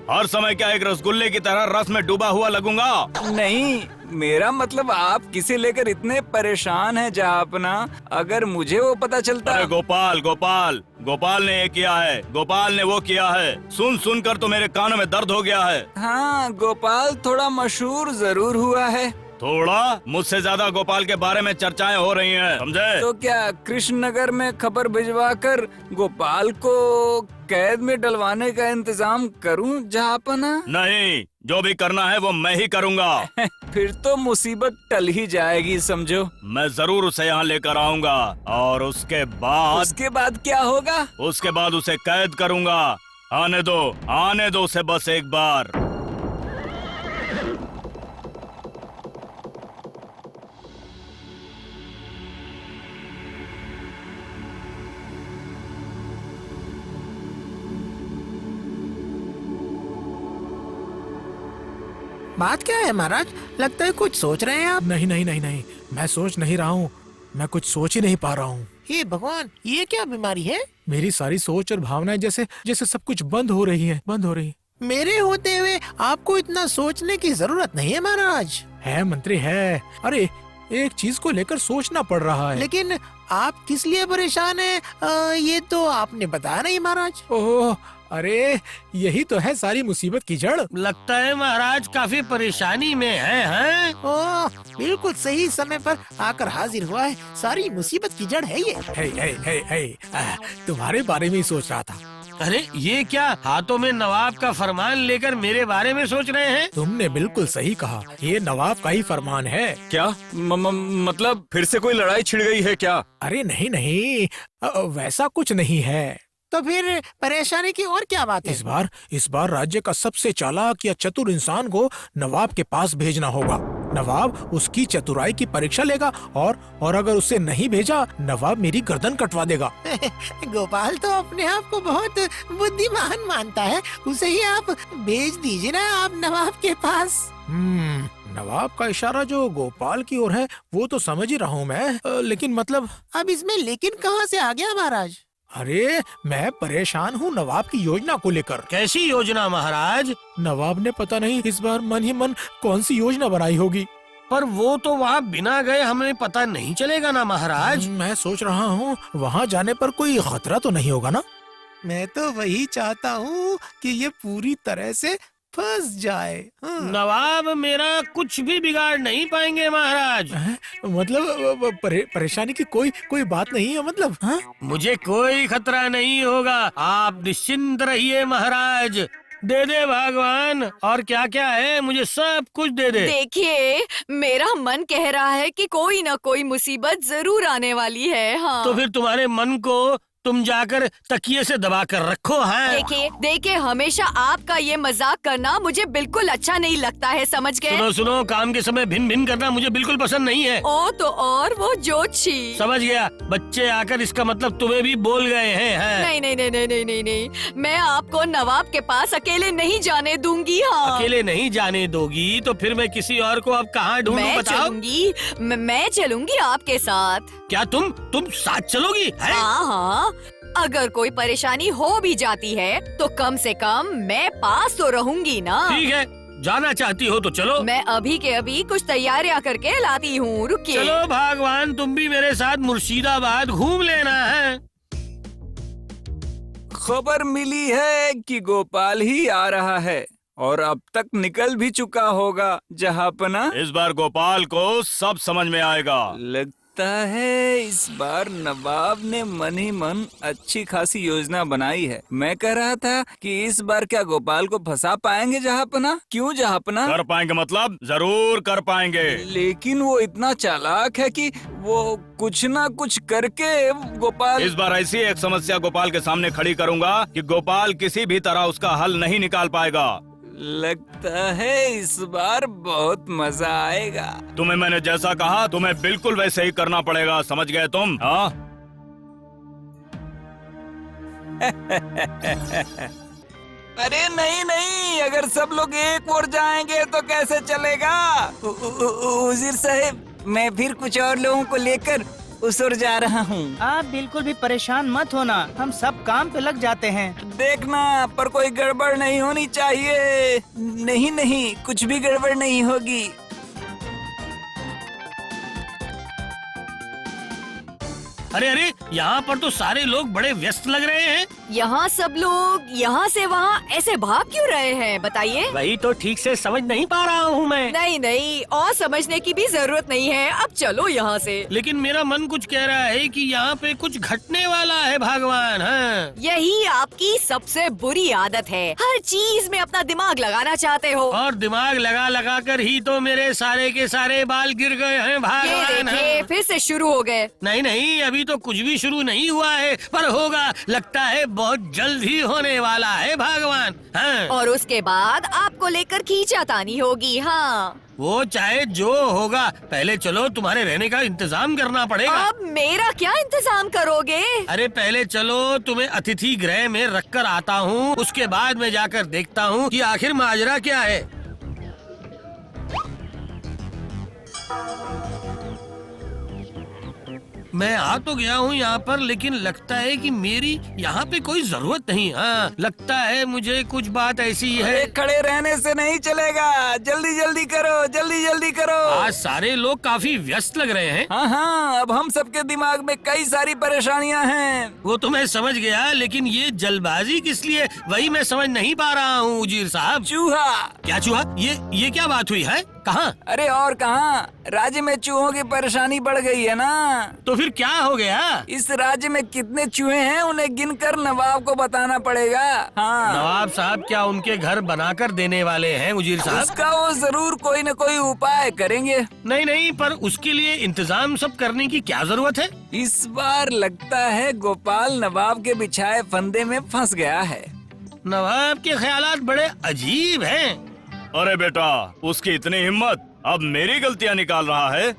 हर समय क्या एक रसगुल्ले की तरह रस में डूबा हुआ लगूंगा? नहीं, मेरा मतलब आप किसे लेकर इतने परेशान हैं जहाँपना। अगर मुझे वो पता चलता। अरे गोपाल गोपाल, गोपाल ने ये किया है, गोपाल ने वो किया है। सुन सुन कर तो मेरे कानों में दर्द हो गया है। हाँ, गोपाल थोड़ा मशहूर जरूर हुआ है। थोड़ा? मुझसे ज्यादा गोपाल के बारे में चर्चाएं हो रही हैं, समझे? तो क्या कृष्णनगर में खबर भिजवाकर गोपाल को कैद में डलवाने का इंतजाम करूं जहाँपना? नहीं, जो भी करना है वो मैं ही करूंगा। फिर तो मुसीबत टल ही जाएगी, समझो। मैं जरूर उसे यहाँ लेकर आऊंगा और उसके बाद क्या होगा? उसके बाद उसे कैद करूंगा। आने दो उसे बस एक बार। बात क्या है महाराज? लगता है कुछ सोच रहे हैं आप। नहीं नहीं नहीं नहीं, मैं सोच नहीं रहा हूँ। मैं कुछ सोच ही नहीं पा रहा हूँ। हे भगवान, ये क्या बीमारी है? मेरी सारी सोच और भावनाएं जैसे जैसे सब कुछ बंद हो रही हैं। मेरे होते हुए आपको इतना सोचने की जरूरत नहीं है महाराज। है मंत्री है। अरे एक चीज को लेकर सोचना पड़ रहा है। लेकिन आप किस लिए परेशान हैं? ये तो आपने बताया नहीं महाराज। ओह, अरे यही तो है सारी मुसीबत की जड़। लगता है महाराज काफी परेशानी में हैं? ओह, बिल्कुल सही समय पर आकर हाजिर हुआ है। सारी मुसीबत की जड़ है ये। तुम्हारे बारे में ही सोच रहा था। अरे ये क्या, हाथों में नवाब का फरमान लेकर मेरे बारे में सोच रहे हैं? तुमने बिल्कुल सही कहा, ये नवाब का ही फरमान है। क्या मतलब फिर से कोई लड़ाई छिड़ गई है क्या? अरे नहीं, वैसा कुछ नहीं है। तो फिर परेशानी की और क्या बात है? इस बार राज्य का सबसे चालाक या चतुर इंसान को नवाब के पास भेजना होगा। नवाब उसकी चतुराई की परीक्षा लेगा और अगर उसे नहीं भेजा, नवाब मेरी गर्दन कटवा देगा। गोपाल तो अपने आप को बहुत बुद्धिमान मानता है। उसे ही आप भेज दीजिए ना आप नवाब के पास। नवाब का इशारा जो गोपाल की ओर है वो तो समझ ही रहा हूँ मैं, लेकिन मतलब अब इसमें लेकिन कहाँ से आ गया महाराज? अरे मैं परेशान हूँ नवाब की योजना को लेकर। कैसी योजना महाराज? नवाब ने पता नहीं इस बार मन ही मन कौन सी योजना बनाई होगी। पर वो तो वहाँ बिना गए हमें पता नहीं चलेगा ना महाराज। मैं सोच रहा हूँ वहाँ जाने पर कोई खतरा तो नहीं होगा ना? मैं तो वही चाहता हूँ कि ये पूरी तरह से फंस जाए। हाँ। नवाब मेरा कुछ भी बिगाड़ नहीं पाएंगे महाराज। मतलब परेशानी की कोई बात नहीं है मतलब। हाँ? मुझे कोई खतरा नहीं होगा, आप निश्चिंत रहिए महाराज। दे दे भगवान, और क्या क्या है मुझे सब कुछ दे दे। देखिए, मेरा मन कह रहा है कि कोई ना कोई मुसीबत जरूर आने वाली है। हाँ। तो फिर तुम्हारे मन को तुम जाकर तकिए से दबा कर रखो। है देखिए हमेशा आपका ये मजाक करना मुझे बिल्कुल अच्छा नहीं लगता है, समझ गए? सुनो, काम के समय भिन भिन करना मुझे बिल्कुल पसंद नहीं है। ओ तो और वो जोशी। समझ गया, बच्चे आकर इसका मतलब तुम्हें भी बोल गए हैं। है? नहीं, मैं आपको नवाब के पास अकेले नहीं जाने दूंगी। हाँ। अकेले नहीं जाने दोगी तो फिर मैं किसी और को अब कहाँ ढूंढूं बताओ? मैं चलूंगी आपके साथ। क्या तुम साथ चलोगी? हाँ, अगर कोई परेशानी हो भी जाती है तो कम से कम मैं पास तो रहूंगी ना। ठीक है, जाना चाहती हो तो चलो। मैं अभी के अभी कुछ तैयारियां करके लाती हूँ, रुकिए। चलो भगवान, तुम भी मेरे साथ मुर्शिदाबाद घूम लेना है। खबर मिली है कि गोपाल ही आ रहा है और अब तक निकल भी चुका होगा जहांपना। इस बार गोपाल को सब समझ में आएगा। लगता है इस बार नवाब ने मन ही मन अच्छी खासी योजना बनाई है। मैं कह रहा था कि इस बार क्या गोपाल को फंसा पाएंगे जहांपना? क्यों जहांपना? कर पाएंगे मतलब जरूर कर पाएंगे। लेकिन वो इतना चालाक है कि वो कुछ ना कुछ करके गोपाल। इस बार ऐसी एक समस्या गोपाल के सामने खड़ी करूंगा कि गोपाल किसी भी तरह उसका हल नहीं निकाल पाएगा। लगता है इस बार बहुत मजा आएगा। तुम्हें मैंने जैसा कहा तुम्हें बिल्कुल वैसे ही करना पड़ेगा, समझ गए तुम? हाँ? अरे नहीं, अगर सब लोग एक ओर जाएंगे तो कैसे चलेगा? उजीर साहब, मैं फिर कुछ और लोगों को लेकर उस ओर जा रहा हूँ। आप बिल्कुल भी परेशान मत होना, हम सब काम पे लग जाते हैं। देखना पर कोई गड़बड़ नहीं होनी चाहिए। नहीं, कुछ भी गड़बड़ नहीं होगी। अरे यहाँ पर तो सारे लोग बड़े व्यस्त लग रहे हैं। यहाँ सब लोग यहाँ से वहाँ ऐसे भाग क्यों रहे हैं, बताइए? वही तो ठीक से समझ नहीं पा रहा हूँ मैं। नहीं, और समझने की भी जरूरत नहीं है, अब चलो यहाँ से। लेकिन मेरा मन कुछ कह रहा है कि यहाँ पे कुछ घटने वाला है भगवान। हाँ। यही आपकी सबसे बुरी आदत है, हर चीज में अपना दिमाग लगाना चाहते हो। और दिमाग लगा कर ही तो मेरे सारे के सारे बाल गिर गए हैं भगवान। देखिए, फिर से शुरू हो गए। नहीं, अभी तो कुछ भी शुरू नहीं हुआ है, पर होगा, लगता है बहुत जल्द ही होने वाला है भगवान। हाँ। और उसके बाद आपको लेकर खींचातानी होगी। हाँ, वो चाहे जो होगा, पहले चलो तुम्हारे रहने का इंतजाम करना पड़ेगा। अब मेरा क्या इंतजाम करोगे? अरे पहले चलो, तुम्हें अतिथि गृह में रख कर आता हूँ, उसके बाद में जाकर देखता हूँ कि आखिर माजरा क्या है। मैं आ तो गया हूँ यहाँ पर, लेकिन लगता है कि मेरी यहाँ पे कोई जरूरत नहीं। हाँ, लगता है मुझे कुछ बात ऐसी है। खड़े रहने से नहीं चलेगा, जल्दी जल्दी करो। आज सारे लोग काफी व्यस्त लग रहे हैं। हाँ, अब हम सबके दिमाग में कई सारी परेशानियाँ हैं। वो तो मैं समझ गया, लेकिन ये जल्दबाजी किस लिए, वही मैं समझ नहीं पा रहा हूँ उजीर साहब। चूहा। क्या चूहा? ये क्या बात हुई है? कहाँ? अरे और कहाँ, राज्य में चूहों की परेशानी बढ़ गई है ना। तो फिर क्या हो गया? इस राज्य में कितने चूहे हैं उन्हें गिनकर नवाब को बताना पड़ेगा। हाँ। नवाब साहब क्या उनके घर बनाकर देने वाले हैं उजीर साहब? उसका वो जरूर कोई न कोई उपाय करेंगे। नहीं, पर उसके लिए इंतजाम सब करने की क्या जरूरत है? इस बार लगता है गोपाल नवाब के बिछाए फंदे में फंस गया है। नवाब के ख्यालात बड़े अजीब हैं। अरे बेटा, उसकी इतनी हिम्मत, अब मेरी गलतियाँ निकाल रहा है।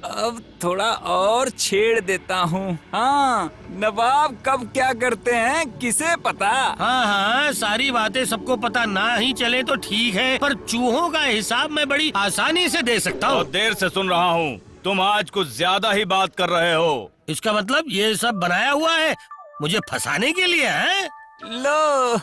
अब थोड़ा और छेड़ देता हूँ। हाँ, नवाब कब क्या करते हैं किसे पता। हाँ, सारी बातें सबको पता ना ही चले तो ठीक है, पर चूहों का हिसाब मैं बड़ी आसानी से दे सकता हूँ। बहुत देर से सुन रहा हूँ, तुम आज कुछ ज्यादा ही बात कर रहे हो। इसका मतलब ये सब बनाया हुआ है मुझे फंसाने के लिए है? लो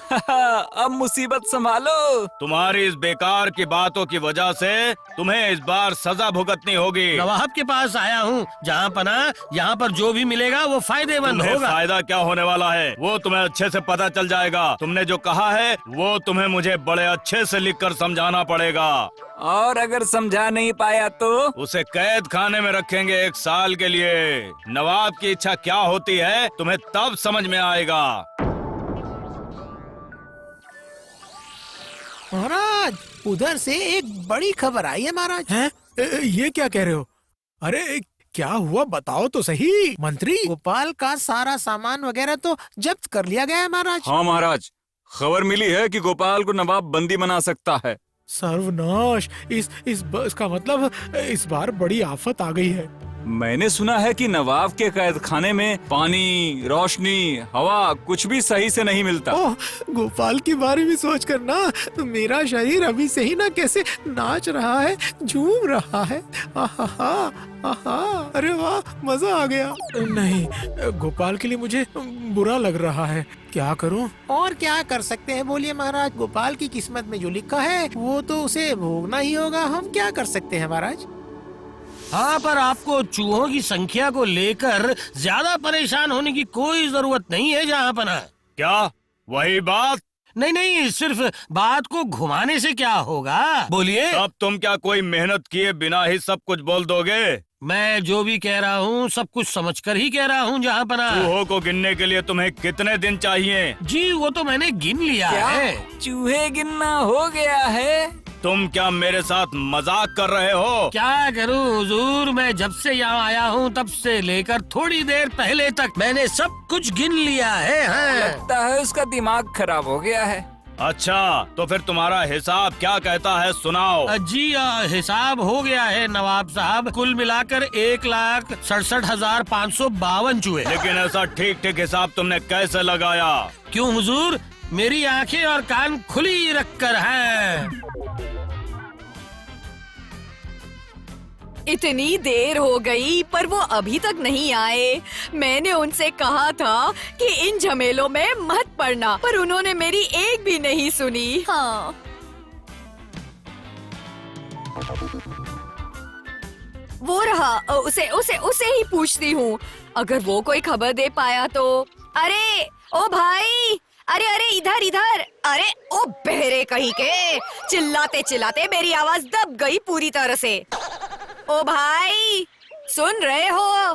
अब मुसीबत संभालो। तुम्हारी इस बेकार की बातों की वजह से तुम्हें इस बार सजा भुगतनी होगी। नवाब के पास आया हूँ, जहाँ पना यहाँ पर जो भी मिलेगा वो फायदेमंद तुम्हें होगा। फायदा क्या होने वाला है वो तुम्हें अच्छे से पता चल जाएगा। तुमने जो कहा है वो तुम्हें मुझे बड़े अच्छे से लिखकर समझाना पड़ेगा। और अगर समझा नहीं पाया तो उसे कैद खाने में रखेंगे 1 साल के लिए। नवाब की इच्छा क्या होती है तुम्हें तब समझ में आएगा। महाराज, उधर से एक बड़ी खबर आई है महाराज। हैं? ये क्या कह रहे हो? अरे क्या हुआ, बताओ तो सही। मंत्री, गोपाल का सारा सामान वगैरह तो जब्त कर लिया गया है महाराज। हाँ महाराज, खबर मिली है कि गोपाल को नवाब बंदी बना सकता है। सर्वनाश, इसका मतलब इस बार बड़ी आफत आ गई है। मैंने सुना है कि नवाब के कैद खाने में पानी, रोशनी, हवा कुछ भी सही से नहीं मिलता। ओह, गोपाल के बारे में सोच कर ना तो मेरा शरीर अभी से ही ना कैसे नाच रहा है, झूम रहा है। आहा, आहा, अरे वाह, मजा आ गया। नहीं, गोपाल के लिए मुझे बुरा लग रहा है। क्या करूं? और क्या कर सकते हैं, बोलिए महाराज। गोपाल की किस्मत में जो लिखा है वो तो उसे भोगना ही होगा। हम क्या कर सकते हैं महाराज। हाँ, पर आपको चूहों की संख्या को लेकर ज्यादा परेशान होने की कोई जरूरत नहीं है जहाँ पना। क्या वही बात? नहीं नहीं, सिर्फ बात को घुमाने से क्या होगा, बोलिए। अब तुम क्या कोई मेहनत किए बिना ही सब कुछ बोल दोगे? मैं जो भी कह रहा हूँ सब कुछ समझकर ही कह रहा हूँ जहाँ पना। चूहों को गिनने के लिए तुम्हें कितने दिन चाहिए? जी वो तो मैंने गिन लिया है। चूहे गिनना हो गया है? तुम क्या मेरे साथ मजाक कर रहे हो? क्या करूं हुजूर, मैं जब से यहाँ आया हूँ तब से लेकर थोड़ी देर पहले तक मैंने सब कुछ गिन लिया है। हाँ। लगता है उसका दिमाग खराब हो गया है। अच्छा, तो फिर तुम्हारा हिसाब क्या कहता है, सुनाओ। जी हिसाब हो गया है नवाब साहब, कुल मिलाकर 1,67,552 चूहे। लेकिन ऐसा ठीक ठीक हिसाब तुमने कैसे लगाया? क्यों हुजूर, मेरी आंखें और कान खुली रखकर हैं। इतनी देर हो गई पर वो अभी तक नहीं आए। मैंने उनसे कहा था कि इन झमेलों में मत पड़ना, पर उन्होंने मेरी एक भी नहीं सुनी। हाँ, वो रहा, उसे उसे उसे ही पूछती हूँ, अगर वो कोई खबर दे पाया तो। अरे ओ भाई, अरे अरे इधर इधर, अरे ओ बहरे कहीं के, चिल्लाते चिल्लाते मेरी आवाज दब गई पूरी तरह से। ओ भाई, सुन रहे हो?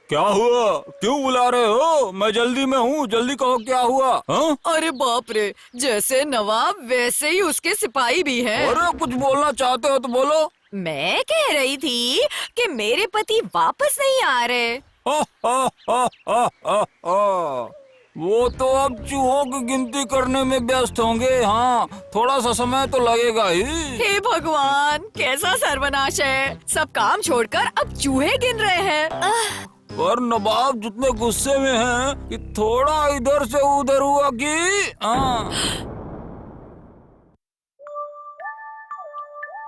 क्या हुआ? क्यों बुला रहे हो? मैं जल्दी में हूँ, जल्दी कहो क्या हुआ? हाँ? अरे बाप रे, जैसे नवाब वैसे ही उसके सिपाही भी हैं। अरे कुछ बोलना चाहते हो तो बोलो। मैं कह रही थी कि मेरे पति वापस नहीं आ रहे। वो तो अब चूहों की गिनती करने में व्यस्त होंगे। हाँ, थोड़ा सा समय तो लगेगा ही। हे भगवान, कैसा सर्वनाश है, सब काम छोड़कर अब चूहे गिन रहे हैं। पर नवाब जितने गुस्से में हैं कि थोड़ा इधर से उधर हुआ कि हाँ।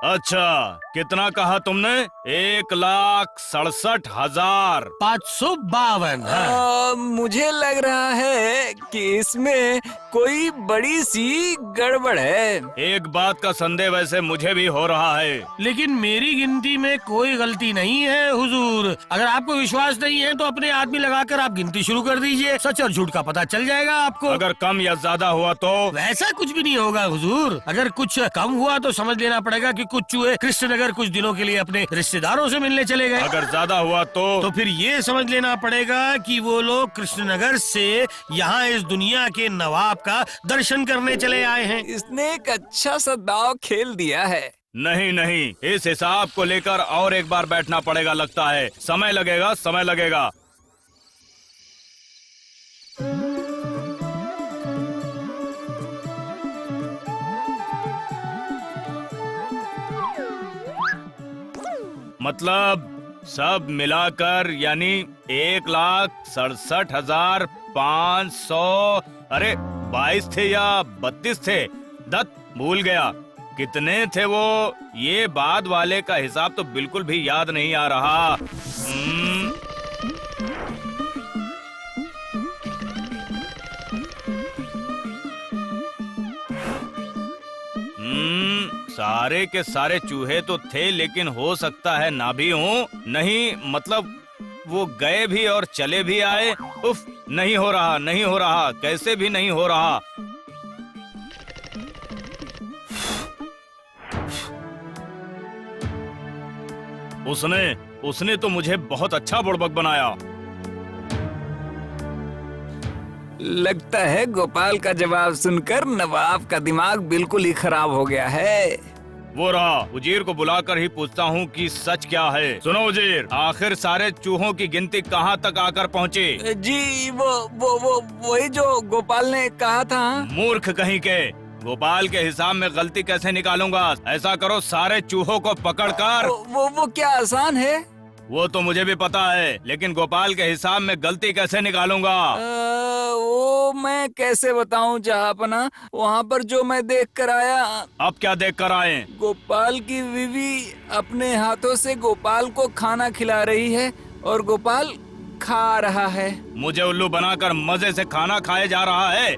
अच्छा, कितना कहा तुमने? 1,67,552। मुझे लग रहा है कि इसमें कोई बड़ी सी गड़बड़ है। एक बात का संदेह वैसे मुझे भी हो रहा है। लेकिन मेरी गिनती में कोई गलती नहीं है हुजूर। अगर आपको विश्वास नहीं है तो अपने आदमी लगाकर आप गिनती शुरू कर दीजिए, सच और झूठ का पता चल जाएगा आपको। अगर कम या ज्यादा हुआ तो? वैसा कुछ भी नहीं होगा हुजूर। अगर कुछ कम हुआ तो समझ लेना पड़ेगा कि कुछ चूहे कृष्णनगर कुछ दिनों के लिए अपने रिश्तेदारों से मिलने चले गए। अगर ज्यादा हुआ तो फिर ये समझ लेना पड़ेगा कि वो लोग कृष्णनगर से यहाँ इस दुनिया के नवाब का दर्शन करने चले आए हैं। इसने एक अच्छा सा दाव खेल दिया है। नहीं नहीं, इस हिसाब को लेकर और एक बार बैठना पड़ेगा लगता है। समय लगेगा, समय लगेगा। मतलब सब मिलाकर यानी 1,67,500। अरे 22 थे या 32 थे? दत्त भूल गया। कितने थे वो? ये बाद वाले का हिसाब तो बिल्कुल भी याद नहीं आ रहा। सारे के सारे चूहे तो थे, लेकिन हो सकता है ना भी हूँ। नहीं मतलब वो गए भी और चले भी आए। उफ, नहीं हो रहा, नहीं हो रहा, कैसे भी नहीं हो रहा। उसने तो मुझे बहुत अच्छा बुड़बक बनाया। लगता है गोपाल का जवाब सुनकर नवाब का दिमाग बिल्कुल ही खराब हो गया है। वो रहा, उजीर को बुलाकर ही पूछता हूँ कि सच क्या है। सुनो उजीर, आखिर सारे चूहों की गिनती कहाँ तक आकर पहुँची? जी वो वही जो गोपाल ने कहा था। मूर्ख कहीं के, गोपाल के हिसाब में गलती कैसे निकालूंगा? ऐसा करो, सारे चूहों को पकड़कर। वो क्या आसान है? वो तो मुझे भी पता है, लेकिन गोपाल के हिसाब में गलती कैसे निकालूंगा? वो मैं कैसे बताऊं जहाँपना, वहाँ पर जो मैं देख कर आया। अब क्या देख कर आए? गोपाल की बीवी अपने हाथों से गोपाल को खाना खिला रही है और गोपाल खा रहा है। मुझे उल्लू बनाकर मजे से खाना खाए जा रहा है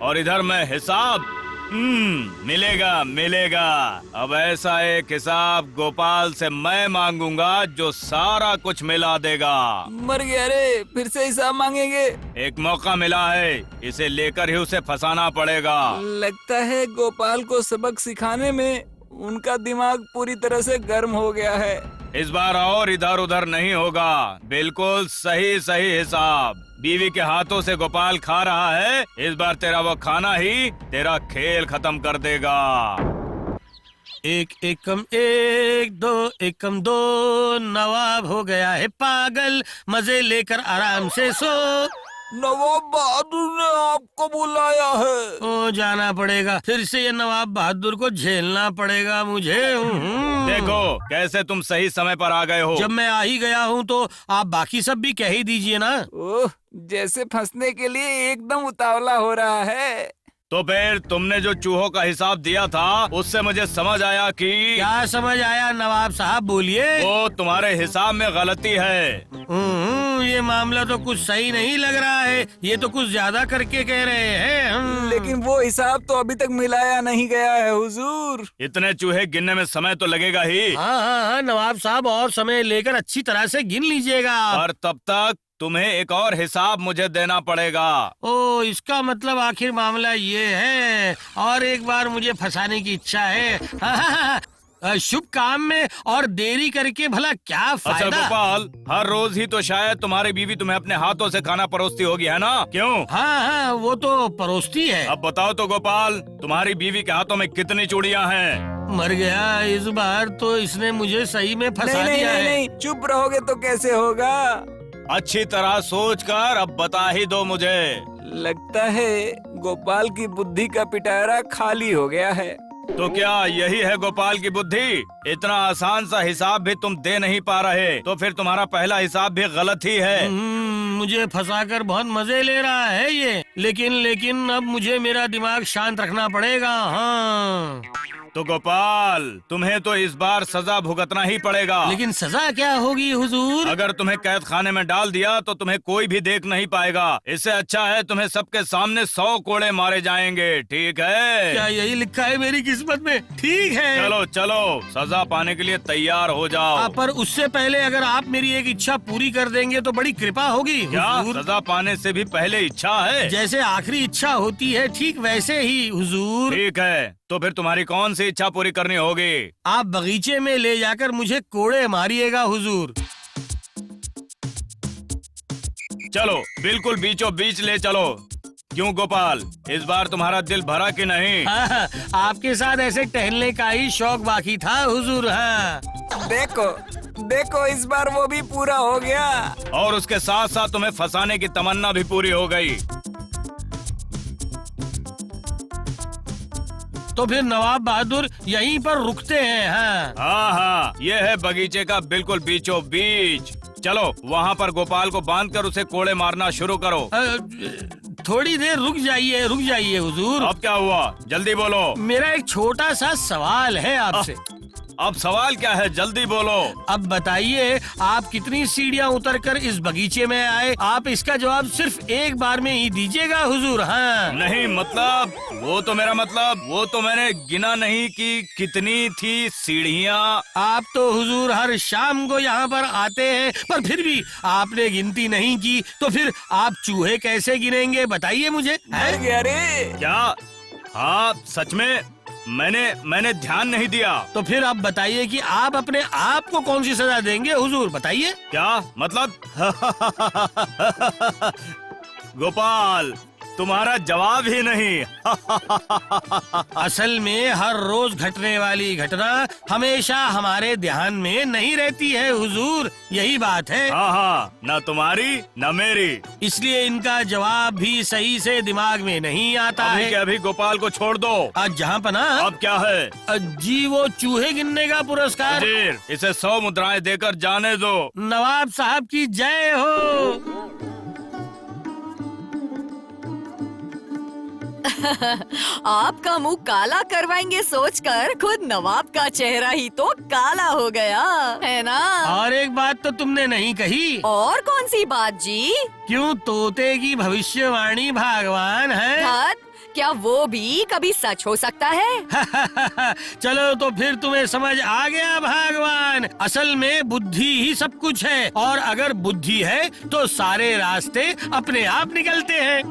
और इधर मैं हिसाब। मिलेगा मिलेगा। अब ऐसा एक हिसाब गोपाल से मैं मांगूंगा जो सारा कुछ मिला देगा। मर गया रे, फिर से हिसाब मांगेंगे? एक मौका मिला है, इसे लेकर ही उसे फंसाना पड़ेगा। लगता है गोपाल को सबक सिखाने में उनका दिमाग पूरी तरह से गर्म हो गया है। इस बार और इधर उधर नहीं होगा, बिल्कुल सही सही हिसाब। बीवी के हाथों से गोपाल खा रहा है, इस बार तेरा वो खाना ही तेरा खेल खत्म कर देगा। एक एकम एक, दो एकम दो, नवाब हो गया है पागल, मजे लेकर आराम से सो। नवाब बहादुर ने आपको बुलाया है। ओ जाना पड़ेगा, फिर से ये नवाब बहादुर को झेलना पड़ेगा मुझे। देखो कैसे तुम सही समय पर आ गए हो। जब मैं आ ही गया हूँ तो आप बाकी सब भी कह ही दीजिए ना। ओह, जैसे फंसने के लिए एकदम उतावला हो रहा है। तो फिर तुमने जो चूहों का हिसाब दिया था उससे मुझे समझ आया कि। क्या समझ आया नवाब साहब, बोलिए। वो तुम्हारे हिसाब में गलती है। ये मामला तो कुछ सही नहीं लग रहा है, ये तो कुछ ज्यादा करके कह रहे हैं। लेकिन वो हिसाब तो अभी तक मिलाया नहीं गया है हुजूर। इतने चूहे गिनने में समय तो लगेगा ही। हाँ नवाब साहब, और समय लेकर अच्छी तरह से गिन लीजिएगा। और तब तक तुम्हें एक और हिसाब मुझे देना पड़ेगा। ओ, इसका मतलब आखिर मामला ये है, और एक बार मुझे फंसाने की इच्छा है। शुभ काम में और देरी करके भला क्या फायदा। अच्छा गोपाल, हर रोज ही तो शायद तुम्हारी बीवी तुम्हें अपने हाथों से खाना परोसती होगी, है ना? क्यों? हाँ, वो तो परोसती है। अब बताओ तो गोपाल, तुम्हारी बीवी के हाथों में कितनी चूड़ियाँ हैं? मर गया, इस बार तो इसने मुझे सही में फंसा दिया है। नहीं, चुप रहोगे तो कैसे होगा? अच्छी तरह सोचकर अब बता ही दो मुझे। लगता है गोपाल की बुद्धि का पिटारा खाली हो गया है। तो क्या यही है गोपाल की बुद्धि? इतना आसान सा हिसाब भी तुम दे नहीं पा रहे, तो फिर तुम्हारा पहला हिसाब भी गलत ही है। मुझे फंसाकर बहुत मजे ले रहा है ये, लेकिन अब मुझे मेरा दिमाग शांत रखना पड़ेगा। हाँ तो गोपाल, तुम्हें तो इस बार सजा भुगतना ही पड़ेगा। लेकिन सजा क्या होगी हुजूर? अगर तुम्हें कैद खाने में डाल दिया तो तुम्हें कोई भी देख नहीं पाएगा। इससे अच्छा है तुम्हें सबके सामने 100 कोड़े मारे जाएंगे, ठीक है? क्या यही लिखा है मेरी किस्मत में? ठीक है, चलो चलो, सजा पाने के लिए तैयार हो जाओ। पर उससे पहले अगर आप मेरी एक इच्छा पूरी कर देंगे तो बड़ी कृपा होगी। क्या सजा पाने से भी पहले इच्छा है? जैसे आखिरी इच्छा होती है ठीक वैसे ही हुजूर। ठीक है, तो फिर तुम्हारी कौन सी इच्छा पूरी करनी होगी? आप बगीचे में ले जाकर मुझे कोड़े मारिएगा हुजूर। चलो, बिल्कुल बीचों बीच ले चलो। क्यों गोपाल, इस बार तुम्हारा दिल भरा कि नहीं? हाँ, आपके साथ ऐसे टहलने का ही शौक बाकी था हुजूर। हाँ देखो इस बार वो भी पूरा हो गया, और उसके साथ साथ तुम्हें फंसाने की तमन्ना भी पूरी हो गई। तो फिर नवाब बहादुर यहीं पर रुकते हैं। हाँ, ये है बगीचे का बिल्कुल बीचों बीच। चलो वहाँ पर गोपाल को बांधकर उसे कोड़े मारना शुरू करो। थोड़ी देर रुक जाइए हुजूर। अब क्या हुआ, जल्दी बोलो। मेरा एक छोटा सा सवाल है आपसे। अब सवाल क्या है, जल्दी बोलो। अब बताइए, आप कितनी सीढ़ियाँ उतरकर इस बगीचे में आए? आप इसका जवाब सिर्फ एक बार में ही दीजिएगा हुजूर। हाँ नहीं मतलब, वो तो मैंने गिना नहीं कि कितनी थी सीढ़ियाँ। आप तो हुजूर हर शाम को यहाँ पर आते हैं, पर फिर भी आपने गिनती नहीं की, तो फिर आप चूहे कैसे गिनेंगे? बताइए मुझे। अरे क्या? हाँ सच में मैंने ध्यान नहीं दिया। तो फिर आप बताइए कि आप अपने आप को कौन सी सजा देंगे हुजूर, बताइए। क्या मतलब? गोपाल, तुम्हारा जवाब ही नहीं। असल में हर रोज घटने वाली घटना हमेशा हमारे ध्यान में नहीं रहती है हुजूर, यही बात है। हाँ, न तुम्हारी न मेरी। इसलिए इनका जवाब भी सही से दिमाग में नहीं आता अभी है। के अभी गोपाल को छोड़ दो। आज जहाँ पना अब क्या है? जी वो चूहे गिनने का पुरस्कार। वजीर, इसे 100 मुद्राएं देकर जाने दो। नवाब साहब की जय हो। आपका मुंह काला करवाएंगे सोचकर खुद नवाब का चेहरा ही तो काला हो गया है ना। और एक बात तो तुमने नहीं कही। और कौन सी बात जी? क्यों तोते की भविष्यवाणी भगवान है? धत, क्या वो भी कभी सच हो सकता है? चलो तो फिर तुम्हें समझ आ गया भगवान। असल में बुद्धि ही सब कुछ है, और अगर बुद्धि है तो सारे रास्ते अपने आप निकलते हैं।